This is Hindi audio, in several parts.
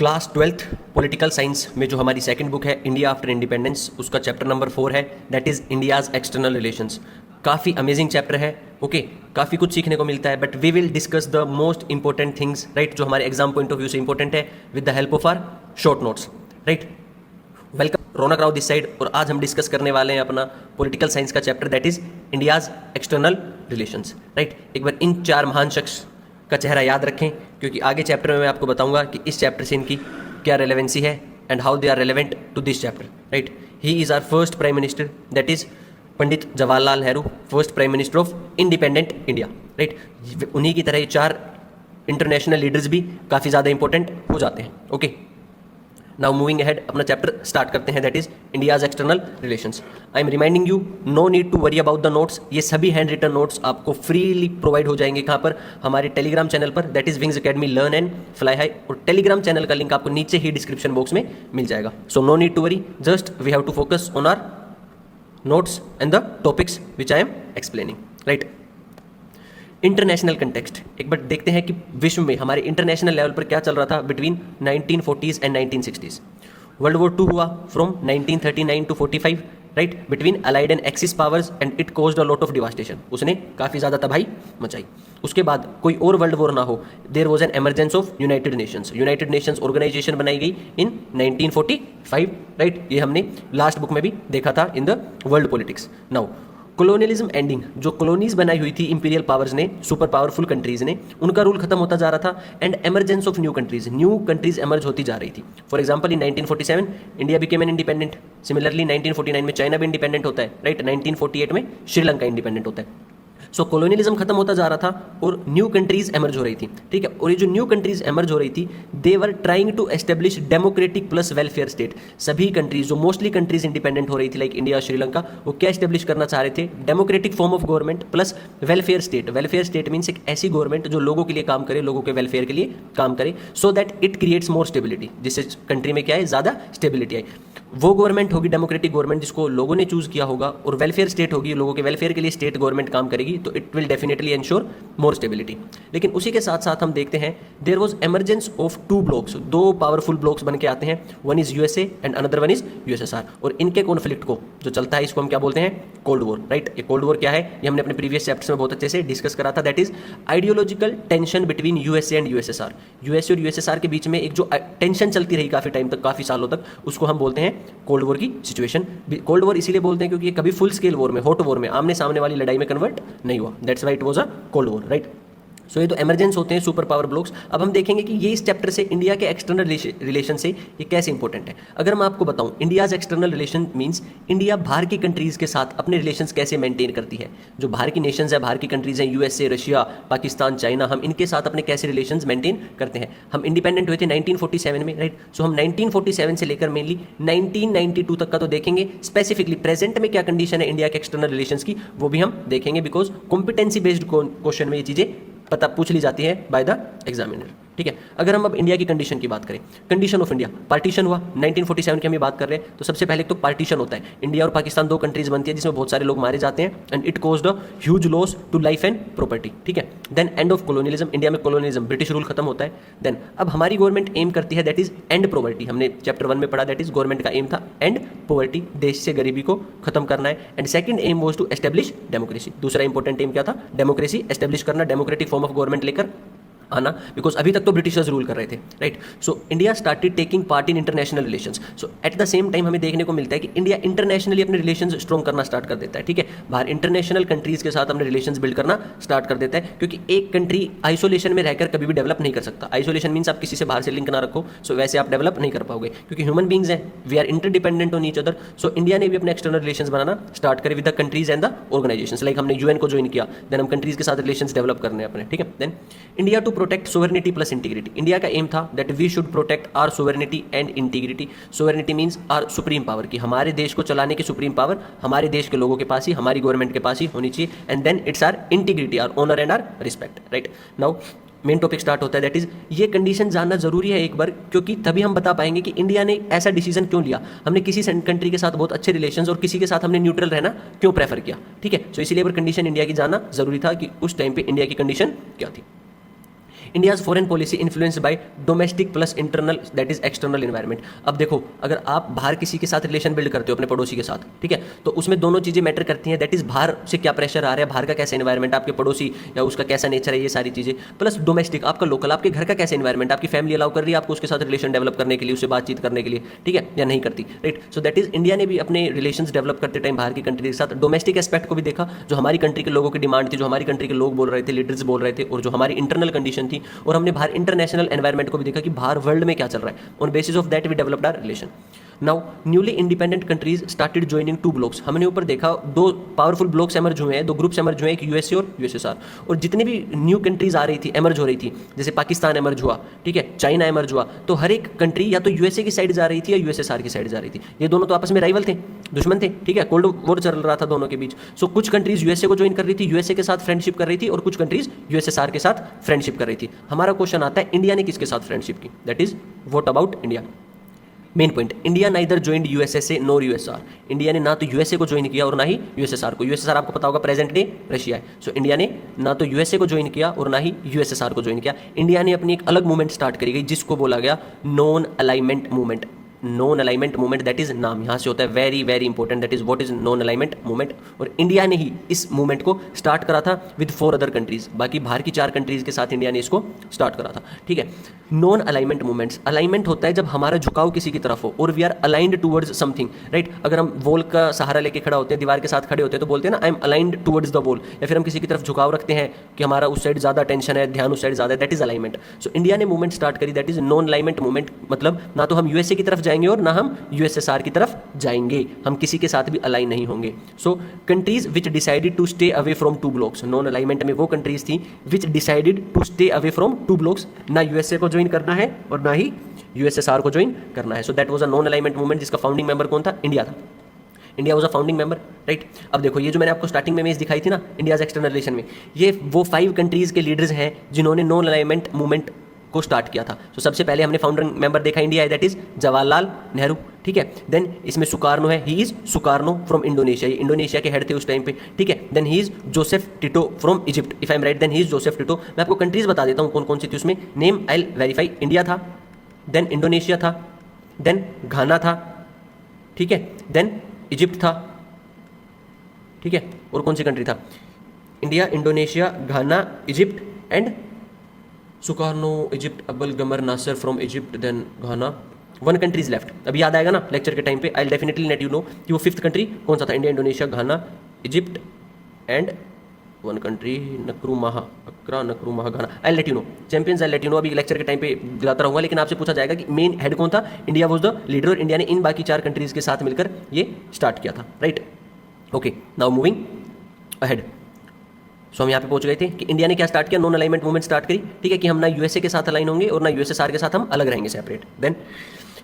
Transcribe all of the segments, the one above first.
क्लास 12th पॉलिटिकल साइंस में जो हमारी सेकंड बुक है इंडिया आफ्टर इंडिपेंडेंस, उसका चैप्टर नंबर 4 है, that is India's external relations. काफ़ी अमेजिंग चैप्टर है, ओके काफ़ी कुछ सीखने को मिलता है, but we will discuss the most important things, right, जो हमारे एग्जाम पॉइंट ऑफ व्यू से इंपॉर्टेंट है, with the help of our short notes, right. Welcome, Raunak Rao this side, और आज हम डिस्कस करने वाले हैं अपना पॉलिटिकल साइंस का chapter, that is India's external relations, right. एक बार इन चार महान शख्स का चेहरा याद रखें, क्योंकि आगे चैप्टर में मैं आपको बताऊंगा कि इस चैप्टर से इनकी क्या रेलेवेंसी है and how they are relevant to this chapter, right. He is our first prime minister, that is Pandit Jawaharlal Nehru, first prime minister of independent India, right. उन्हीं की तरह ये चार इंटरनेशनल लीडर्स भी काफ़ी ज़्यादा इंपॉर्टेंट हो जाते हैं, ओके। नाउ मूविंग अहेड, अपना चैप्टर स्टार्ट करते हैं, that is India's external relations. I am reminding you, no need to worry about the notes, ये सभी हैंड रिटन नोट्स आपको फ्रीली प्रोवाइड हो जाएंगे। कहाँ पर? हमारे टेलीग्राम चैनल पर, that is Wings Academy learn and fly high, और टेलीग्राम चैनल का लिंक आपको नीचे ही डिस्क्रिप्शन बॉक्स में मिल जाएगा। So no need to worry, just we have to focus on our notes and the topics which I am explaining, right. International context, एक बार देखते हैं कि विश्व में हमारे इंटरनेशनल लेवल पर क्या चल रहा था between 1940s and 1960s। World war 2 हुआ from 1939 to 45, right, between allied and axis powers, and it caused a lot of devastation, उसने काफ़ी ज़्यादा तबाही मचाई। उसके बाद कोई और वर्ल्ड वॉर ना हो, there was an emergence of United Nations, United Nations organisation बनाई गई इन 1945, राइट। ये हमने लास्ट बुक में भी देखा था in the world politics. Now colonialism ending, जो कॉलोनीज बनाई हुई थी इंपीरियल पावर्स ने, सुपर पावरफुल कंट्रीज ने, उनका रूल खत्म होता जा रहा था, and emergence of new countries emerge होती जा रही थी। For example in 1947 India became an independent, similarly 1949 में चाइना भी इंडिपेंडेंट होता है, राइट, 1948 में श्रीलंका इंडिपेंडेंट होता है। सो कोलोनियलिज्म खत्म होता जा रहा था और न्यू कंट्रीज एमर्ज हो रही थी, ठीक है। और ये जो न्यू कंट्रीज एमर्ज हो रही थी, they were trying to establish democratic plus welfare state. सभी कंट्रीज, जो मोस्टली कंट्रीज इंडिपेंडेंट हो रही थी लाइक इंडिया, श्रीलंका, वो क्या एस्टेब्लिश करना चाह रहे थे? Democratic form of government plus welfare state. Welfare state means एक ऐसी गवर्नमेंट जो लोगों के लिए काम करे, लोगों के वेलफेयर के लिए काम करे, so that it creates more stability, जिससे कंट्री में क्या है, ज़्यादा स्टेबिलिटी आए। वो गवर्नमेंट होगी डेमोक्रेटिक गवर्नमेंट जिसको लोगों ने चूज किया होगा, और वेलफेयर स्टेट होगी, लोगों के वेलफेयर के लिए स्टेट गवर्नमेंट काम करेगी, तो it will definitely ensure more stability. लेकिन उसी के साथ साथ हम देखते हैं there was emergence of two blocs, दो पावरफुल ब्लॉक्स बन के आते हैं, one is USA and another one is USSR, और इनके कॉन्फ्लिक्ट को जो चलता है इसको हम क्या बोलते हैं? Cold war, right. ये कोल्ड वॉर क्या है, ये हमने अपने प्रीवियस चैप्टर्स में बहुत अच्छे से डिस्कस करा था, that is ideological tension between USA and USSR. USA और यूएसएसआर के बीच में एक जो टेंशन चलती रही काफी टाइम तक, काफी सालों तक, उसको हम बोलते हैं कोल्ड वॉर की सिचुएशन। कोल्ड वॉर इसीलिए बोलते हैं क्योंकि ये कभी फुल स्केल वॉर में, हॉट वॉर में, आमने सामने वाली लड़ाई में कन्वर्ट नहीं हुआ, that's why it was a cold war, right. So ये तो एमरजेंस होते हैं सुपर पावर ब्लॉक्स। अब हम देखेंगे कि ये इस चैप्टर से इंडिया के एक्सटर्नल रिलेशन से ये कैसे इंपॉर्टेंट है। अगर मैं आपको बताऊं, India's external relation means India बाहर की कंट्रीज के साथ अपने रिलेशंस कैसे मेंटेन करती है। जो बाहर की नेशंस है, बाहर की कंट्रीज हैं, यूएसए, रशिया, पाकिस्तान, चाइना, हम इनके साथ अपने कैसे रिलेशंस मेंटेन करते हैं। हम इंडिपेंडेंट हुए थे 1947 में, राइट। सो हम 1947 से लेकर मेनली 1992 तक का तो देखेंगे, स्पेसिफिकली प्रेजेंट में क्या कंडीशन है इंडिया के एक्सटर्नल रिलेशंस की, वो भी हम देखेंगे, बिकॉज कॉम्पिटेंसी बेस्ड क्वेश्चन में ये चीजें पता पूछ ली जाती है बाय द एग्जामिनर, ठीक है। अगर हम अब इंडिया की कंडीशन की बात करें, कंडीशन ऑफ इंडिया, पार्टीशन हुआ 1947 की हम ये बात कर रहे हैं, तो सबसे पहले तो पार्टीशन होता है, इंडिया और पाकिस्तान दो कंट्रीज बनती है जिसमें बहुत सारे लोग मारे जाते हैं, and it caused a huge loss to life and property, ठीक है। Then end of colonialism, India में कोलोनियलिज्म, ब्रिटिश रूल खत्म होता है। देन अब हमारी गवर्नमेंट एम करती है, दैट इज एंड पॉवर्टी, हमने चैप्टर 1 में पढ़ा, दैट इज गवर्नमेंट का एम था एंड पॉवर्टी, देश से गरीबी को खत्म करना है। And second aim was to establish democracy, दूसरा इंपॉर्टेंट एम क्या था? डेमोक्रेसी एस्टेब्लिश करना, डेमोक्रेटिक फॉर्म ऑफ गवर्नमेंट लेकर आना, बिकॉज अभी तक तो ब्रिटिशर्स रूल कर रहे थे, right. So India started taking part in international relations. So eight the same time हमें देखने को मिलता है कि इंडिया इंटरनेशनली अपने रिलेशंस स्ट्रॉन्ग करना स्टार्ट कर देता है, ठीक है। बाहर इंटरनेशनल कंट्रीज के साथ अपने रिलेशंस बिल्ड करना स्टार्ट कर देता है, क्योंकि एक कंट्री आइसोलेशन में रहकर कभी भी डेवलप नहीं कर सकता। आइसोलेशन मीन्स आप किसी से बाहर से लिंक ना रखो, सो वैसे आप डेवलप नहीं कर पाओगे, क्योंकि ह्यूमन बींग्स हैं, we are interdependent on each other. So India ने भी अपने एक्सटर्नल रिलेशंस बनाना स्टार्ट करे with the countries and the organisations, like हमने यूएन को ज्वाइन किया, देन हम कंट्रीज के साथ रिलेशंस डेवलप करने अपने, ठीक है। Then India to protect sovereignty plus integrity, India का एम था that we should protect our sovereignty and integrity. Sovereignty means our supreme power, की हमारे देश को चलाने की सुप्रीम पावर हमारे देश के लोगों के पास ही, हमारी गवर्नमेंट के पास ही होनी चाहिए। And then it's our integrity, our honour and our respect, right. Now main topic start होता है, दैट इज ये कंडीशन जानना जरूरी है एक बार, क्योंकि तभी हम बता पाएंगे कि इंडिया ने ऐसा डिसीजन क्यों लिया। हमने किसी कंट्री के साथ बहुत अच्छे रिलेशंस और किसी के साथ हमने न्यूट्रल रहना क्यों प्रेफर किया, ठीक है। सो इसीलिए कंडीशन इंडिया की जानना जरूरी था कि उस टाइम पे इंडिया की कंडीशन क्या थी। India's foreign policy influenced by domestic plus internal that is external environment. अब देखो, अगर आप बाहर किसी के साथ रिलेशन बिल्ड करते हो अपने पड़ोसी के साथ, ठीक है, तो उसमें दोनों चीज़ें मैटर करती हैं, दैट इज बाहर से क्या प्रेशर आ रहा है, बाहर का कैसा एनवायरनमेंट, आपके पड़ोसी या उसका कैसा नेचर है, ये सारी चीज़ें, प्लस डोमेस्टिक आपका लोकल, आपके घर का कैसा एनवायरनमेंट, आपकी फैमिली अलाउ कर रही है आपको उसके साथ रिलेशन डेवलप करने के लिए, उससे बातचीत करने के लिए, ठीक है, या नहीं करती, right. So that is India ने भी अपने रिलेशंस डेवलप करते टाइम बाहर की कंट्री के साथ डोमेस्टिक एस्पेक्ट को भी देखा, जो हमारी कंट्री के लोगों की डिमांड थी, जो हमारी कंट्री के लोग बोल रहे थे, लीडर्स बोल रहे थे, और जो हमारी इंटरनल कंडीशन थी, और हमने बाहर इंटरनेशनल एनवायरनमेंट को भी देखा कि बाहर वर्ल्ड में क्या चल रहा है। On basis of that we developed our relation. Now newly independent countries started joining two blocs. हमने ऊपर देखा दो पावरफुल ब्लॉक्स एमर्ज हुए हैं, दो ग्रुप्स एमर्ज हुए हैं, एक यूएसए और यूएसएसआर। और जितनी भी न्यू कंट्रीज आ रही थी, एमर्ज हो रही थी, जैसे पाकिस्तान एमर्ज हुआ, ठीक है, चाइना एमर्ज हुआ, तो हर एक कंट्री या तो यूएसए की साइड जा रही थी या यूएसएसआर की साइड जा रही थी। ये दोनों तो आपस में राइवल थे, दुश्मन थे, ठीक है, कोल्ड वॉर चल रहा था दोनों के बीच। सो कुछ कंट्रीज यूएसए को ज्वाइन कर रही थी, यूएसए के साथ फ्रेंडशिप कर रही थी, और कुछ कंट्रीज यूएसएसआर के साथ फ्रेंडशिप कर रही थी। हमारा क्वेश्चन आता है, इंडिया ने किसके साथ फ्रेंडशिप की, that is what about India. Main point, India neither joined USA nor USSR. India ने ना तो यूएसए को ज्वाइन किया और ना ही यूएसएसआर को। यूएसएसआर आपको पता होगा प्रेजेंट डे रशिया है। सो इंडिया ने ना तो यूएसए को ज्वाइन किया और ना ही यूएसएसआर को ज्वाइन किया। इंडिया ने अपनी एक अलग मूवमेंट स्टार्ट करी गई जिसको बोला गया non alignment movement. Non alignment movement, that is नाम यहाँ से होता है, very very important, that is what is non alignment movement. और इंडिया ने ही इस मूवमेंट को स्टार्ट करा था विद 4 अदर कंट्रीज। बाकी बाहर की 4 कंट्रीज के साथ इंडिया ने इसको स्टार्ट करा था, ठीक है। नॉन अलाइनमेंट मूवमेंट्स, अलाइनमेंट होता है जब हमारा झुकाव किसी की तरफ हो और we are aligned towards something, right. अगर हम वॉल का सहारा लेके खड़ा होते हैं, दीवार के साथ खड़े होते हैं, तो बोलते हैं ना I am aligned towards the wall. या फिर हम किसी की तरफ झुकाव रखते हैं कि हमारा उस साइड ज़्यादा टेंशन है, ध्यान उस साइड ज़्यादा है, that is alignment. So India ने मूवमेंट स्टार्ट करी, that is non alignment movement. मतलब ना तो हम यूएसए की तरफ जाएंगे और ना हम यूएसएसआर की तरफ जाएंगे, हम किसी के साथ भी अलाइन नहीं होंगे। So countries which decided to stay away from 2 blocks, non alignment में वो कंट्रीज थी which decided to stay away from 2 blocks, ना यूएसए को ज्वाइन करना है और ना ही यूएसएसआर को ज्वाइन करना है। So that was a non alignment movement जिसका फाउंडिंग मेंबर कौन था, इंडिया था। India was a founding member, right. अब देखो ये जो मैंने आपको स्टार्टिंग में इमेज दिखाई थी ना इंडियाज एक्सटर्नल रिलेशन में, ये वो 5 कंट्रीज के लीडर्स हैं जिन्होंने नॉन अलाइनमेंट मूवमेंट को स्टार्ट किया था। तो सबसे पहले हमने फाउंडर मेंबर देखा इंडिया है, दैट इज जवाहरलाल नेहरू, ठीक है। देन इसमें सुकार्नो है, he is Sukarno from Indonesia, ये इंडोनेशिया के हेड थे उस टाइम पे, ठीक है। Then he is Joseph Tito from Egypt, if I am right then he is Joseph Tito. मैं आपको कंट्रीज बता देता हूँ कौन कौन सी थी उसमें, नेम आई वेरीफाई। इंडिया था, देन इंडोनेशिया था, देन घाना था, ठीक है, देन इजिप्ट था, ठीक है, और कौन सी कंट्री था, India, Indonesia, Ghana, Egypt and Sukarno, Egypt, Abdel Gamal Nasser from Egypt, then Ghana, 1 country is left. अभी याद आएगा ना लेक्चर के टाइम पे, I definitely let you know कि वो 5th कंट्री कौन सा था, India, Indonesia, Ghana, Egypt and 1 country Nkrumah, Accra, Nkrumah, Ghana. I let you know champions, I let you know, अभी लेक्चर के टाइम पे दिलाता रहूंगा। लेकिन आपसे पूछा जाएगा कि मेन हेड कौन था, इंडिया वाज द लीडर, और इंडिया ने इन बाकी 4 कंट्रीज के साथ मिलकर ये स्टार्ट किया था, right. Okay, now moving ahead. So हम यहाँ पे पहुंच गए थे कि इंडिया ने क्या स्टार्ट किया, नॉन अलाइनमेंट मूवमेंट स्टार्ट करी, ठीक है, कि हम ना यूएसए के साथ अलाइन होंगे और ना यूएसएसआर के साथ हम अलग रहेंगे, सेपरेट। देन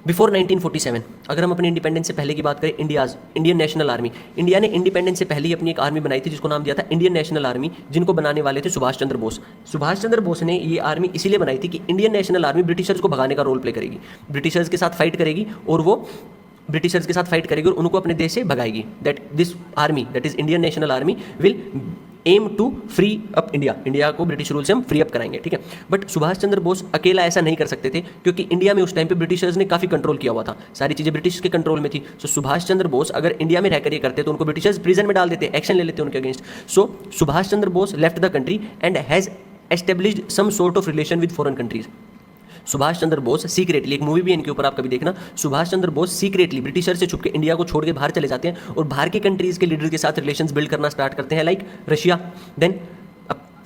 बिफोर 1947, अगर हम अपने इंडिपेंडेंस से पहले की बात करें, इंडियन नेशनल आर्मी, इंडिया ने इंडिपेंडेंस से पहले ही अपनी एक आर्मी बनाई थी जिसको नाम दिया था इंडियन नेशनल आर्मी, जिनको बनाने वाले थे सुभाष चंद्र बोस। सुभाष चंद्र बोस ने ये आर्मी इसीलिए बनाई थी कि इंडियन नेशनल आर्मी ब्रिटिशर्स को भगाने का रोल प्ले करेगी, ब्रिटिशर्स के साथ फाइट करेगी और वो ब्रिटिशर्स के साथ फाइट करेगी और उनको अपने देश से भगाएगी। That this army, that is Indian national army, will aim to free up India, India को ब्रिटिश रूल से हम फ्री अप कराएंगे, ठीक है। बट सुभाष चंद्र बोस अकेला ऐसा नहीं कर सकते थे क्योंकि इंडिया में उस टाइम पे ब्रिटिशर्स ने काफ़ी कंट्रोल किया हुआ था, सारी चीज़ें ब्रिटिश के कंट्रोल में थी। सो सुभाष चंद्र बोस अगर इंडिया में रहकर ये करते तो उनको ब्रिटिशर्स प्रिजन में डाल देते, एक्शन ले लेते उनके against. So Subhash Chandra Bose left the country and has established some sort of relation with foreign countries. Subhash Chandra Bose secretly, एक मूवी भी है इनके ऊपर, आप कभी देखना, सुभाष चंद्र बोस सीक्रेटली ब्रिटिशर से छुप के इंडिया को छोड़ के बाहर चले जाते हैं और बाहर के कंट्रीज के लीडर के साथ रिलेशंस बिल्ड करना स्टार्ट करते हैं, लाइक रशिया, देन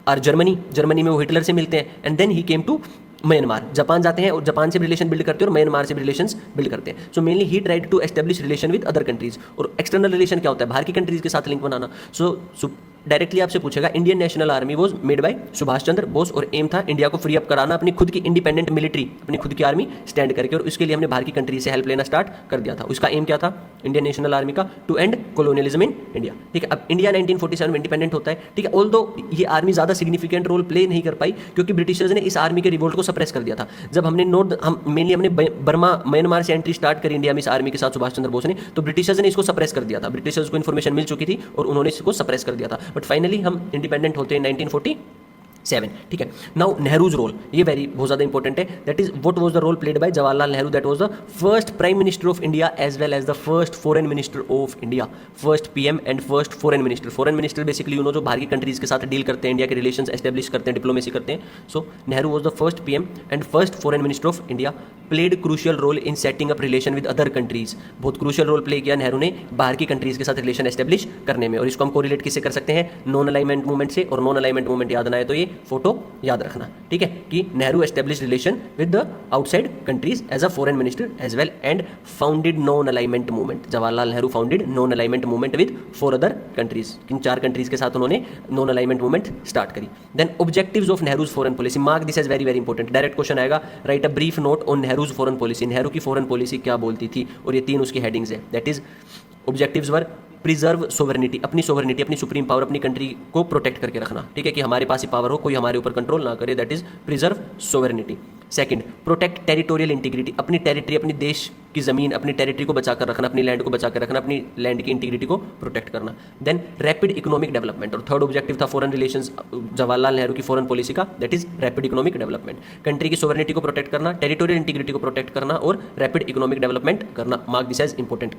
और जर्मनी में वो हिटलर से मिलते हैं, and then he came to Myanmar, Japan जाते हैं और जापान से भी रिलेशन बिल्ड करते हैं और म्यांमार से भी रिलेशंस बिल्ड करते हैं। So mainly he tried to establish relation with other countries. और एक्सटर्नल रिलेशन क्या होता है, बाहर की कंट्रीज के साथ लिंक बनाना। सो डायरेक्टली आपसे पूछेगा, Indian national army was made by Subhash Chandra Bose और एम था इंडिया को फ्री अप कराना, अपनी खुद की इंडिपेंडेंट मिलिट्री, अपनी खुद की आर्मी स्टैंड करके, और उसके लिए हमने बाहर की कंट्री से हेल्प लेना स्टार्ट कर दिया था। उसका एम क्या था इंडियन नेशनल आर्मी का, to end colonialism in India, ठीक है। अब इंडिया 1947 में इंडिपेंडेंट होता है, ठीक है। ऑल्दो ये आर्मी ज़्यादा सिग्निफिकेंट रोल प्ले नहीं कर पाई क्योंकि ब्रिटिशर्स ने इस आर्मी के रिवोल्ट को सप्रेस कर दिया था। जब हमने मेनली हमने बर्मा म्यांमार से एंट्री स्टार्ट करी इंडिया में इस आर्मी के साथ सुभाष चंद्र बोस ने, तो ब्रिटिशर्स ने इसको सप्रेस कर दिया था, ब्रिटिशर्स को इन्फॉर्मेशन मिल चुकी थी और उन्होंने इसको सप्रेस कर दिया था। बट फाइनली हम इंडिपेंडेंट होते हैं 7, ठीक है। नाउ नेहरूज रोल, ये बहुत ज़्यादा इंपॉर्टेंट है। That is what was the role played by Jawaharlal Nehru, that was the first prime minister of India as well as the first foreign minister of India, first PM and first foreign minister. Foreign minister basically जो बाहर की कंट्रीज के साथ डील करते हैं, इंडिया के रिलेशंस एस्टेब्लिश करते हैं, डिप्लोमेसी करते हैं। So Nehru was the first PM and first foreign minister of India, played crucial role in setting up relation with other countries. बहुत क्रूशियल रोल प्ले किया नेहरू ने बाहर की कंट्रीज के साथ रिलेशन एस्टेब्लिश करने में। और इसको हम कोरिलेट किससे कर सकते हैं? नॉन अलाइनमेंट मूवमेंट से। और नॉन अलाइनमेंट मूवमेंट याद ना है तो ये फोटो याद रखना, ठीक है, कि Nehru establish relation with the outside countries as a foreign minister as well and founded non alignment movement. Jawaharlal Nehru founded non alignment movement with 4 other countries. किन 4 कंट्रीज के साथ उन्होंने नॉन अलाइनमेंट मूवमेंट स्टार्ट करी। Then objectives of Nehru's foreign policy, mark this as very very important. Direct question आएगा, right a brief note on Nehru's foreign policy. Nehru की फॉरेन पॉलिसी क्या बोलती थी? और ये 3 उसकी हेडिंग्स है। That is objectives were preserve sovereignty, अपनी सोवरेनिटी, अपनी सुप्रीम पावर, अपनी कंट्री को प्रोटेक्ट करके रखना, ठीक है, कि हमारे पास ही पावर हो, कोई हमारे ऊपर कंट्रोल ना करे। That is preserve sovereignty. Second, protect territorial integrity, अपनी टेरिटरी, अपनी देश की ज़मीन, अपनी टेरिटरी को बचाकर रखना, अपनी लैंड को बचाकर रखना, अपनी लैंड की इंटीग्रिटी को प्रोटेक्ट करना। देन रैपिड इकोनॉमिक डेवलपमेंट, और थर्ड ऑब्जेक्टिव था फॉरेन रिलेशंस जवाहरलाल नेहरू की फॉरेन पॉलिसी का, that is rapid economic development. Country की सोवरेनिटी को प्रोटेक्ट करना, टेरिटोरियल इंटीग्रिटी को प्रोटेक्ट करना और रैपिड इकोनॉमिक डेवलपमेंट करना। Mark this as important.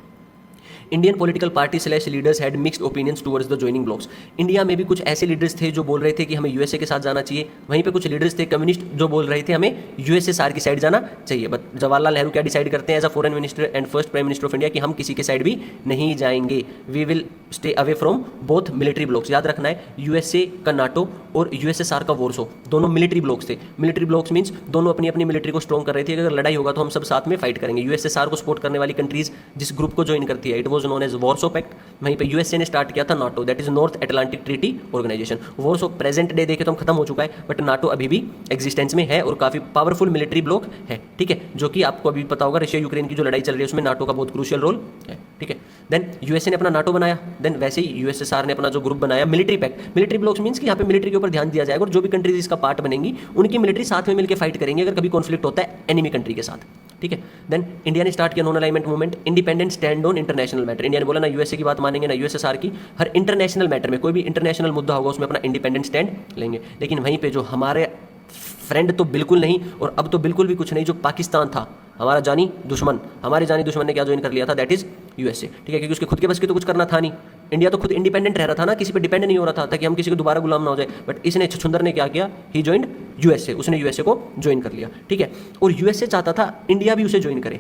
Indian political party / leaders had mixed opinions towards the joining blocks. India में भी कुछ ऐसे लीडर्स थे जो बोल रहे थे कि हमें यूएसए के साथ जाना चाहिए, वहीं पे कुछ लीडर्स थे कम्युनिस्ट जो बोल रहे थे हमें यूएसएसआर की साइड जाना चाहिए। बट जवाहरलाल नेहरू क्या डिसाइड करते हैं as a foreign minister and first prime minister of India कि हम किसी के साइड भी नहीं जाएंगे, we will stay away from both military blocks. याद रखना है, यूएसए का नाटो और यूएसएसआर का वॉरसो दोनों मिलिट्री ब्लॉक्स थे। मिलिट्री ब्लॉक्स मीन्स दोनों अपनी अपनी मिलिट्री को स्ट्रॉन्ग कर रही थी, अगर लड़ाई होगा तो हम सब साथ में फाइट करेंगे। यूएसएसआर को सपोर्ट करने वाली कंट्रीज जिस ग्रुप को ज्वाइन करती है, it was known as Warsaw Pact. वहीं पे यूएसए ने स्टार्ट किया था NATO, that is North Atlantic Treaty Organization. Warsaw present day देखे तो हम खत्म हो चुका है, बट नाटो अभी भी एग्जिस्टेंस में है और काफी पावरफुल मिलिट्री ब्लॉक है, ठीक है, जो कि आपको अभी पता होगा रशिया यूक्रेन की जो लड़ाई चल रही है उसमें नाटो का बहुत क्रूशियल रोल है, ठीक है। देन यूएसए ने अपना नाटो बनाया, देन वैसे ही यूएसएसआर ने अपना जो ग्रुप बनाया military pact. Military blocks means कि यहाँ पे मिलिट्री के ऊपर ध्यान दिया जाएगा और जो भी कंट्रीज इसका पार्ट बनेंगी उनकी मिलिट्री साथ में मिलकर फाइट करेंगे अगर कभी कॉन्फ्लिक्ट होता है एनिमी कंट्री के साथ, ठीक है। देन इंडिया ने स्टार्ट किया non alignment movement, independent stand on international matter. India ने बोला ना यूएसए की बात मानेंगे ना यूएसएसआर की, हर इंटरनेशनल मैटर में कोई भी इंटरनेशनल मुद्दा होगा उसमें अपना इंडिपेंडेंट स्टैंड लेंगे। लेकिन वहीं पे जो हमारे फ्रेंड तो बिल्कुल नहीं और अब तो बिल्कुल भी कुछ नहीं, जो पाकिस्तान था हमारा जानी दुश्मन, हमारे जानी दुश्मन ने क्या ज्वाइन कर लिया था, दैट इज यूएसए, ठीक है, क्योंकि उसके खुद के बस की तो कुछ करना था नहीं। इंडिया तो खुद इंडिपेंडेंट रह रहा था ना, किसी पे डिपेंड नहीं हो रहा था ताकि हम किसी को दोबारा गुलाम ना हो जाए। बट इसने छुछुंदर ने क्या किया, ही ज्वाइंड यूएसए, उसने यूएसए को ज्वाइन कर लिया, ठीक है। और यूएसए चाहता था इंडिया भी उसे ज्वाइन करे,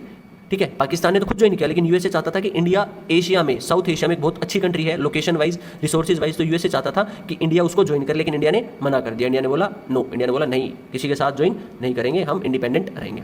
ठीक है। पाकिस्तान ने तो खुद ज्वाइन किया, लेकिन यूएसए चाहता था कि इंडिया एशिया में, साउथ एशिया में एक बहुत अच्छी कंट्री है लोकेशन वाइज, रिसोर्सेज वाइज, तो यूएसए चाहता था कि इंडिया उसको ज्वाइन करे, लेकिन इंडिया ने मना कर दिया। इंडिया ने बोला नो, इंडिया ने बोला नहीं, किसी के साथ ज्वाइन नहीं करेंगे, हम इंडिपेंडेंट रहेंगे।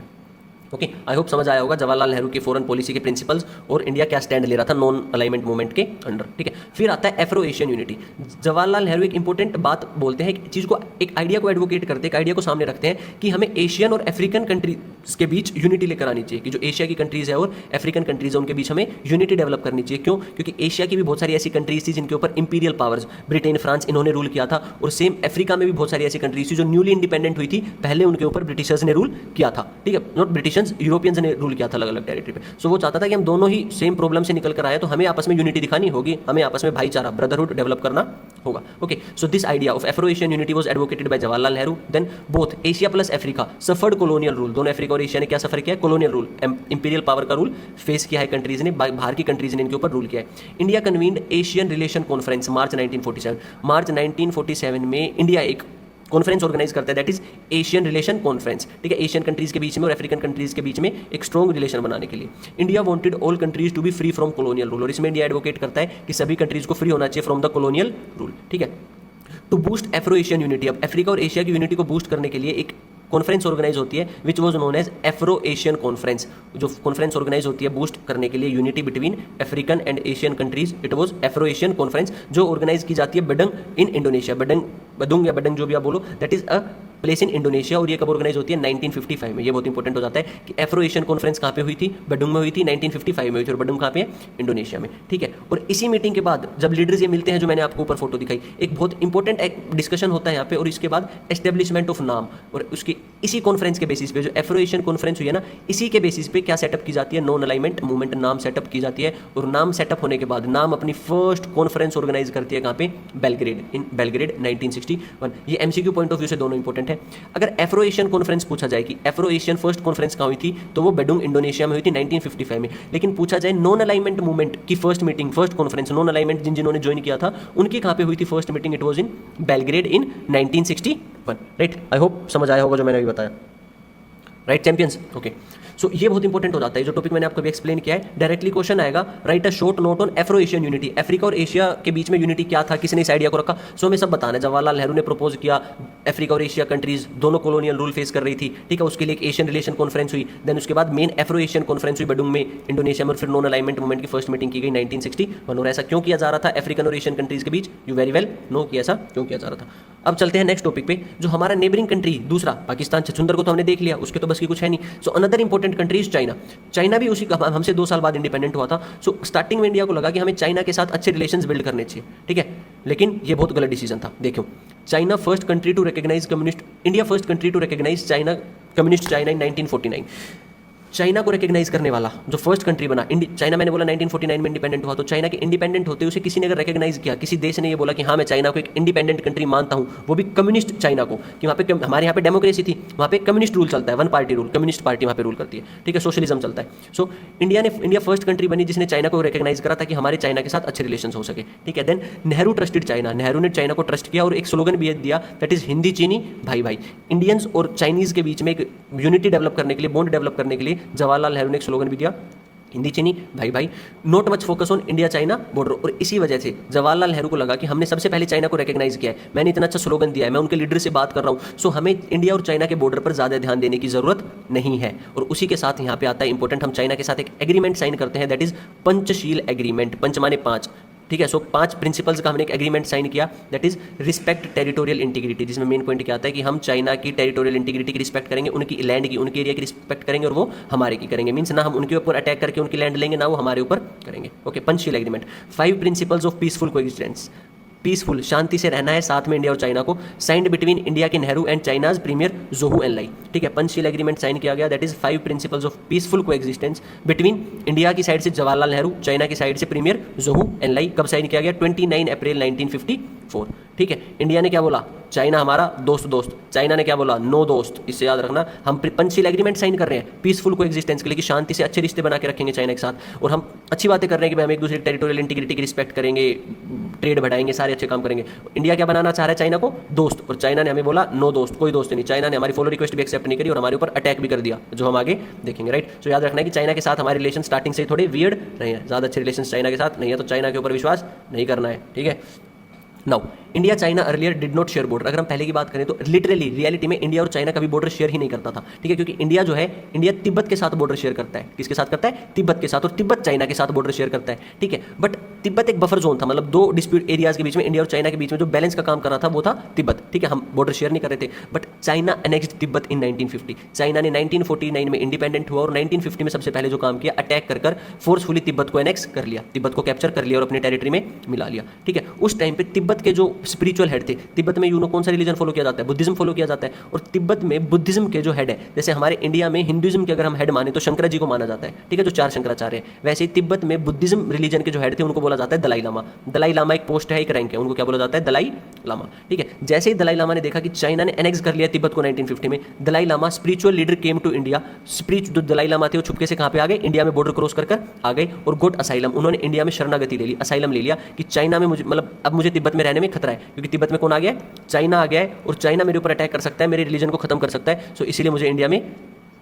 ओके, आई होप समझ आया होगा जवाहरलाल नेहरू की फॉरेन पॉलिसी के प्रिंसिपल्स और इंडिया क्या स्टैंड ले रहा था नॉन अलाइनमेंट मूवमेंट के अंडर, ठीक है। फिर आता है Afro Asian unity. Jawaharlal Nehru एक इंपॉर्टेंट बात बोलते हैं, एक चीज़ को, एक आइडिया को एडवोकेट करते हैं, एक आइडिया को सामने रखते हैं कि हमें एशियन और अफ्रीकन कंट्रीज के बीच यूनिटी लेकर आनी चाहिए, कि जो एशिया की कंट्रीज है और अफ्रीकन कंट्रीज है उनके बीच हमें यूनिटी डेवलप करनी चाहिए। क्यों? क्योंकि एशिया की भी बहुत सारी ऐसी कंट्रीज थी जिनके ऊपर इंपीरियल पावर्स, ब्रिटेन, फ्रांस, इन्होंने रूल किया था, और सेम अफ्रीका में भी बहुत सारी ऐसी कंट्रीज थी जो न्यूली इंडिपेंडेंट हुई थी, पहले उनके ऊपर ब्रिटिशर्स ने रूल किया था, ठीक है, नॉट ब्रिटिशर्स, यूरोपियंस ने रूल किया था अलग अलग टेरिटरी पे। सो वो चाहता था कि हम दोनों ही सेम प्रॉब्लम से निकल कर आए, तो हमें आपस में यूनिटी दिखानी होगी, हमें आपस में भाईचारा, ब्रदरहुड डेवलप करना होगा। Okay, so this idea of Afro Asian unity was advocated by Jawaharlal Nehru. Then both Asia plus Africa suffered colonial rule, दोनों अफ्रीका और एशिया ने क्या सफर किया, कॉलोनियल रूल, इंपीरियल पावर का रूल फेस किया है कंट्रीज ने, बाहर की कंट्रीज ने इनके ऊपर रूल किया है। India convened Asian relation conference March 1947। मार्च 1947 में इंडिया एक कॉन्फ्रेंस ऑर्गेनाइज करता है, that is Asian relation conference, ठीक है, एशियन कंट्रीज के बीच में और अफ्रीकन कंट्रीज के बीच में एक स्ट्रॉन्ग रिलेशन बनाने के लिए। India wanted all countries to be free from colonial rule, और इसमें इंडिया एडवोकेट करता है कि सभी कंट्रीज को फ्री होना चाहिए फ्रॉम द कॉलोनियल रूल, ठीक है। To boost Afro Asian unity, अब अफ्रीका और एशिया की यूनिटी को बूस्ट करने के लिए एक कॉन्फ्रेंस ऑर्गेनाइज होती है which was known as Afro Asian conference. जो कॉन्फ्रेंस ऑर्गेनाइज होती है बूस्ट करने के लिए unity between African and Asian countries, it was Afro Asian conference, जो ऑर्गेनाइज की जाती है बडंग इन इंडोनेशिया, बडंग या बडंग जो भी आप बोलो, that is a place in Indonesia, और ये कब ऑर्गेनाइज होती है 1955 में। ये बहुत इंपॉर्टेंट हो जाता है कि एफ्रो एशियन कॉन्फ्रेंस कहाँ पे हुई थी, बडुंग में हुई थी, 1955 में हुई थी, और बडुंग कहाँ पे है, इंडोनेशिया में, ठीक है। और इसी मीटिंग के बाद जब लीडर्स ये मिलते हैं, जो मैंने आपको ऊपर फोटो दिखाई, एक बहुत इंपॉर्टेंट एक डिस्कशन होता है यहाँ पे, और इसके बाद एस्टेब्लिशमेंट ऑफ नाम, और उसकी इसी कॉन्फ्रेंस के बेसिस पे, जो एफ्रो एशियन कॉन्फ्रेंस हुई है ना, इसी के बेसिस पे क्या सेटअप की जाती है, नॉन अलाइनमेंट मूवमेंट नाम सेटअप की जाती है। और नाम सेटअप होने के बाद नाम अपनी फर्स्ट कॉन्फ्रेंस ऑर्गेनाइज करती है कहाँ पे, बेलग्रेड, इन बेलग्रेड 1962 1961। ये एमसीक्यू पॉइंट ऑफ व्यू से दोनों इंपॉर्टेंट है। अगर एफ्रो एशियन कॉन्फ्रेंस पूछा जाए कि एफ्रो एशियन फर्स्ट कॉन्फ्रेंस कहाँ हुई थी, तो वो बेडुंग इंडोनेशिया में हुई थी 1955 में। लेकिन पूछा जाए नॉन अलाइनमेंट मूवमेंट की first meeting, first conference non alignment जिन्होंने ज्वाइन किया था, उनकी कहाँ पे हुई थी first meeting, it was in Belgrade in 1961। Right, I hope समझ आया होगा जो मैंने अभी बताया। Right champions, okay. सो ये बहुत इंपॉर्टेंट हो जाता है, जो टॉपिक मैंने आपको भी एक्सप्लेन किया है। डायरेक्टली क्वेश्चन आएगा, right a short note on Afro Asian unity. Africa और एशिया के बीच में यूनिटी क्या था, किसने इस आइडिया को रखा। सो हमें सब बताना है। जवाहरलाल नेहरू ने प्रपोज किया, अफ्रीका और एशिया कंट्रीज दोनों कॉलोनियल रूल फेस कर रही थी, ठीक है। उसके लिए एक एशियन रिलेशन कॉन्फ्रेंस हुई, देन उसके बाद मेन एफ्रो एशियन कॉन्फ्रेंस हुई बेडुंग में इंडोनेशिया में, और फिर नॉन अलाइनमेंट मूवमेंट की फर्स्ट मीटिंग की गई 1961। और ऐसा क्यों किया जा रहा था अफ्रीकन और एशियन कंट्रीज के बीच, यू वेरी वेल नो कि ऐसा क्यों किया जा रहा था। अब चलते हैं नेक्स्ट टॉपिक पे, जो हमारा नेबरिंग कंट्री दूसरा पाकिस्तान, छछूंदर को तो हमने देख लिया, उसके तो बस की कुछ है नहीं। So another important country is China. China भी उसी हमसे 2 साल बाद इंडिपेंडेंट हुआ था। सो स्टार्टिंग में इंडिया को लगा कि हमें चाइना के साथ अच्छे रिलेशंस बिल्ड करने चाहिए, ठीक है। लेकिन ये बहुत गलत डिसीजन था। देखो, China first country to recognise communist, India first country to recognise China, communist China in 1949। China को रिकॉग्नाइज करने वाला जो फर्स्ट कंट्री बना, चाइना मैंने बोला 1949 में इंडिपेंडेंट हुआ, तो चाइना के इंडिपेंडेंट होते उसे किसी ने अगर रिकॉग्नाइज किया, किसी देश ने ये बोला कि हाँ मैं चाइना को एक इंडिपेंडेंट कंट्री मानता हूँ, वो भी कम्युनिस्ट चाइना को, कि वहाँ पे हमारे यहाँ पे डेमोक्रेसी थी, वहाँ पे कम्युनिस्ट रूल चलता है, one party rule, communist party वहाँ पे रूल करती है, ठीक है, सोशलिज्म चलता है। सो इंडिया फर्स्ट कंट्री बनी जिसने चाइना को रिकॉग्नाइज करा ताकि हमारे चाइना के साथ अच्छे रिलेशन हो सके, ठीक है। Then Nehru trusted China, Nehru ने चाइना को ट्रस्ट किया और एक स्लोगन भी दिया, दैट इज हिंदी चीनी भाई भाई। इंडियंस और चाइनीज के बीच में एक यूनिटी डेवलप करने के लिए, बॉन्ड डेवलप करने के लिए जवाहरलाल नेहरू ने एक स्लोगन भी दिया, हिंदी चीनी भाई भाई, not much focus on India China border. और इसी वजह से जवाहरलाल नेहरू को लगा कि हमने सबसे पहले चाइना को रिकॉग्नाइज किया है, मैंने इतना अच्छा स्लोगन दिया है, मैं उनके लीडर से बात कर रहा हूँ, सो हमें इंडिया और चाइना के बॉर्डर पर ज़्यादा ध्यान देने की जरूरत नहीं है। और उसी के साथ यहाँ पे आता है इंपॉर्टेंट, हम चाइना के साथ एक एग्रीमेंट साइन करते हैं, दैट इज पंचशील एग्रीमेंट, पंच माने 5, ठीक है। सो 5 प्रिंसिपल्स का हमने एक एग्रीमेंट साइन किया, that is respect territorial integrity, जिसमें मेन पॉइंट क्या आता है कि हम चाइना की टेरिटोरियल इंटीग्रिटी की रिस्पेक्ट करेंगे, उनकी लैंड की, उनके एरिया की रिस्पेक्ट करेंगे, और वो हमारे की करेंगे। मीन्स ना हम उनके ऊपर अटैक करके उनकी लैंड लेंगे, ना वो हमारे ऊपर करेंगे, okay. Panchsheel agreement. 5 principles of peaceful coexistence, peaceful शांति से रहना है साथ में इंडिया और चाइना को, साइंड बिटवीन इंडिया के नेहरू एंड चाइनाज प्रीमियर जोहू एनलाई, ठीक है। पंचशील एग्रीमेंट साइन किया गया, that is 5 principles of peaceful coexistence between India की साइड से जवाहरलाल नेहरू, चाइना की साइड से प्रीमियर जोहू एनलाई। कब साइन किया गया, 29 अप्रैल 1954, ठीक है। इंडिया ने क्या बोला, चाइना हमारा दोस्त, चाइना ने क्या बोला, नो दोस्त। इससे याद रखना, हम पंचशील एग्रीमेंट साइन कर रहे हैं पीसफुल कोएग्जिस्टेंस के लिए, कि शांति से अच्छे रिश्ते बना के रखेंगे चाइना के साथ, और हम अच्छी बातें कर रहे हैं कि भाई हम एक दूसरे की टेरिटोरियल इंटीग्रिटी की रिस्पेक्ट करेंगे, ट्रेड बढ़ाएंगे, सारे अच्छे काम करेंगे। इंडिया क्या बनाना चाह रहा है, चाइना को दोस्त, और चाइना ने हमें बोला नो दोस्त, कोई दोस्त नहीं। चाइना ने हमारी फॉलो रिक्वेस्ट भी एक्सेप्ट नहीं करी और हमारे ऊपर अटैक भी कर दिया, जो हम आगे देखेंगे, राइट। सो याद रखना है कि चाइना के साथ हमारे रिलेशन स्टार्टिंग से थोड़े वियर्ड रहे हैं, ज़्यादा अच्छे रिलेशन चाइना के साथ नहीं है, तो चाइना के ऊपर विश्वास नहीं करना है, ठीक है। Now India China earlier did not share border. अगर हम पहले की बात करें तो लिटरली रियलिटी में इंडिया और चाइना कभी बॉर्डर शेयर ही नहीं करता था, ठीक है। क्योंकि इंडिया जो है, इंडिया तिब्बत के साथ बॉर्डर शेयर करता है, किसके साथ करता है, तिब्बत के साथ, और तिब्बत चाइना के साथ बॉर्डर शेयर करता है, ठीक है। बट तिब्बत एक बफर जोन था, मतलब 2 डिस्प्यूट एरियाज के बीच में, इंडिया और चाइना के बीच में जो बैलेंस का काम कर रहा था वो था तिब्बत, ठीक है। हम बॉर्डर शेयर नहीं कर रहे थे, but China annexed Tibet in 1950। China ने 1949 में इंडिपेंडेंट हुआ और 1950 में सबसे पहले जो काम किया, अटैक कर फोर्सफुली तिब्बत को एनेक्स कर लिया, तिब्बत को कैप्चर कर लिया और अपनी टेरिटरी में मिला लिया, ठीक है। उस टाइम पे तिब्बत के जो स्पिरिचुअल हेड थे, तिब्बत में यूनो कौन सा रिलीजन फॉलो किया जाता है, बुद्धिज्म फॉलो किया जाता है, और तिब्बत में बुद्धिज्म के जो हेड है, जैसे हमारे इंडिया में हिंदुइज्म के अगर हम हेड माने तो शंकरा जी को माना जाता है, ठीक है, जो 4 शंकराचार्य हैं, वैसे ही तिब्बत में बुद्धिज्म रिलीजन के जो हेड थे उनको बोला जाता है दलाई लामा। दलाई लामा एक पोस्ट है, एक रैंक है, उनको क्या बोला जाता है, दलाई लामा, ठीक है। जैसे ही दलाई लामा ने देखा कि चाइना ने एनेक्स कर लिया तिब्बत को 1950 में, Dalai Lama spiritual leader came to India, जो दलाई लामा थे वो छुपके से कहाँ पे आ गए, इंडिया में बॉर्डर क्रॉस कर आ गए और गोट असाइलम, उन्होंने इंडिया में शरणागति ले ली, असाइलम ले लिया कि चाइना में मुझे, मतलब अब मुझे तिब्बत में रहने में खतरा है, क्योंकि तिब्बत में कौन आ गया, चाइना आ गया है, और चाइना मेरे ऊपर अटैक कर सकता है, मेरे रिलीजन को खत्म कर सकता है। सो इसीलिए मुझे इंडिया में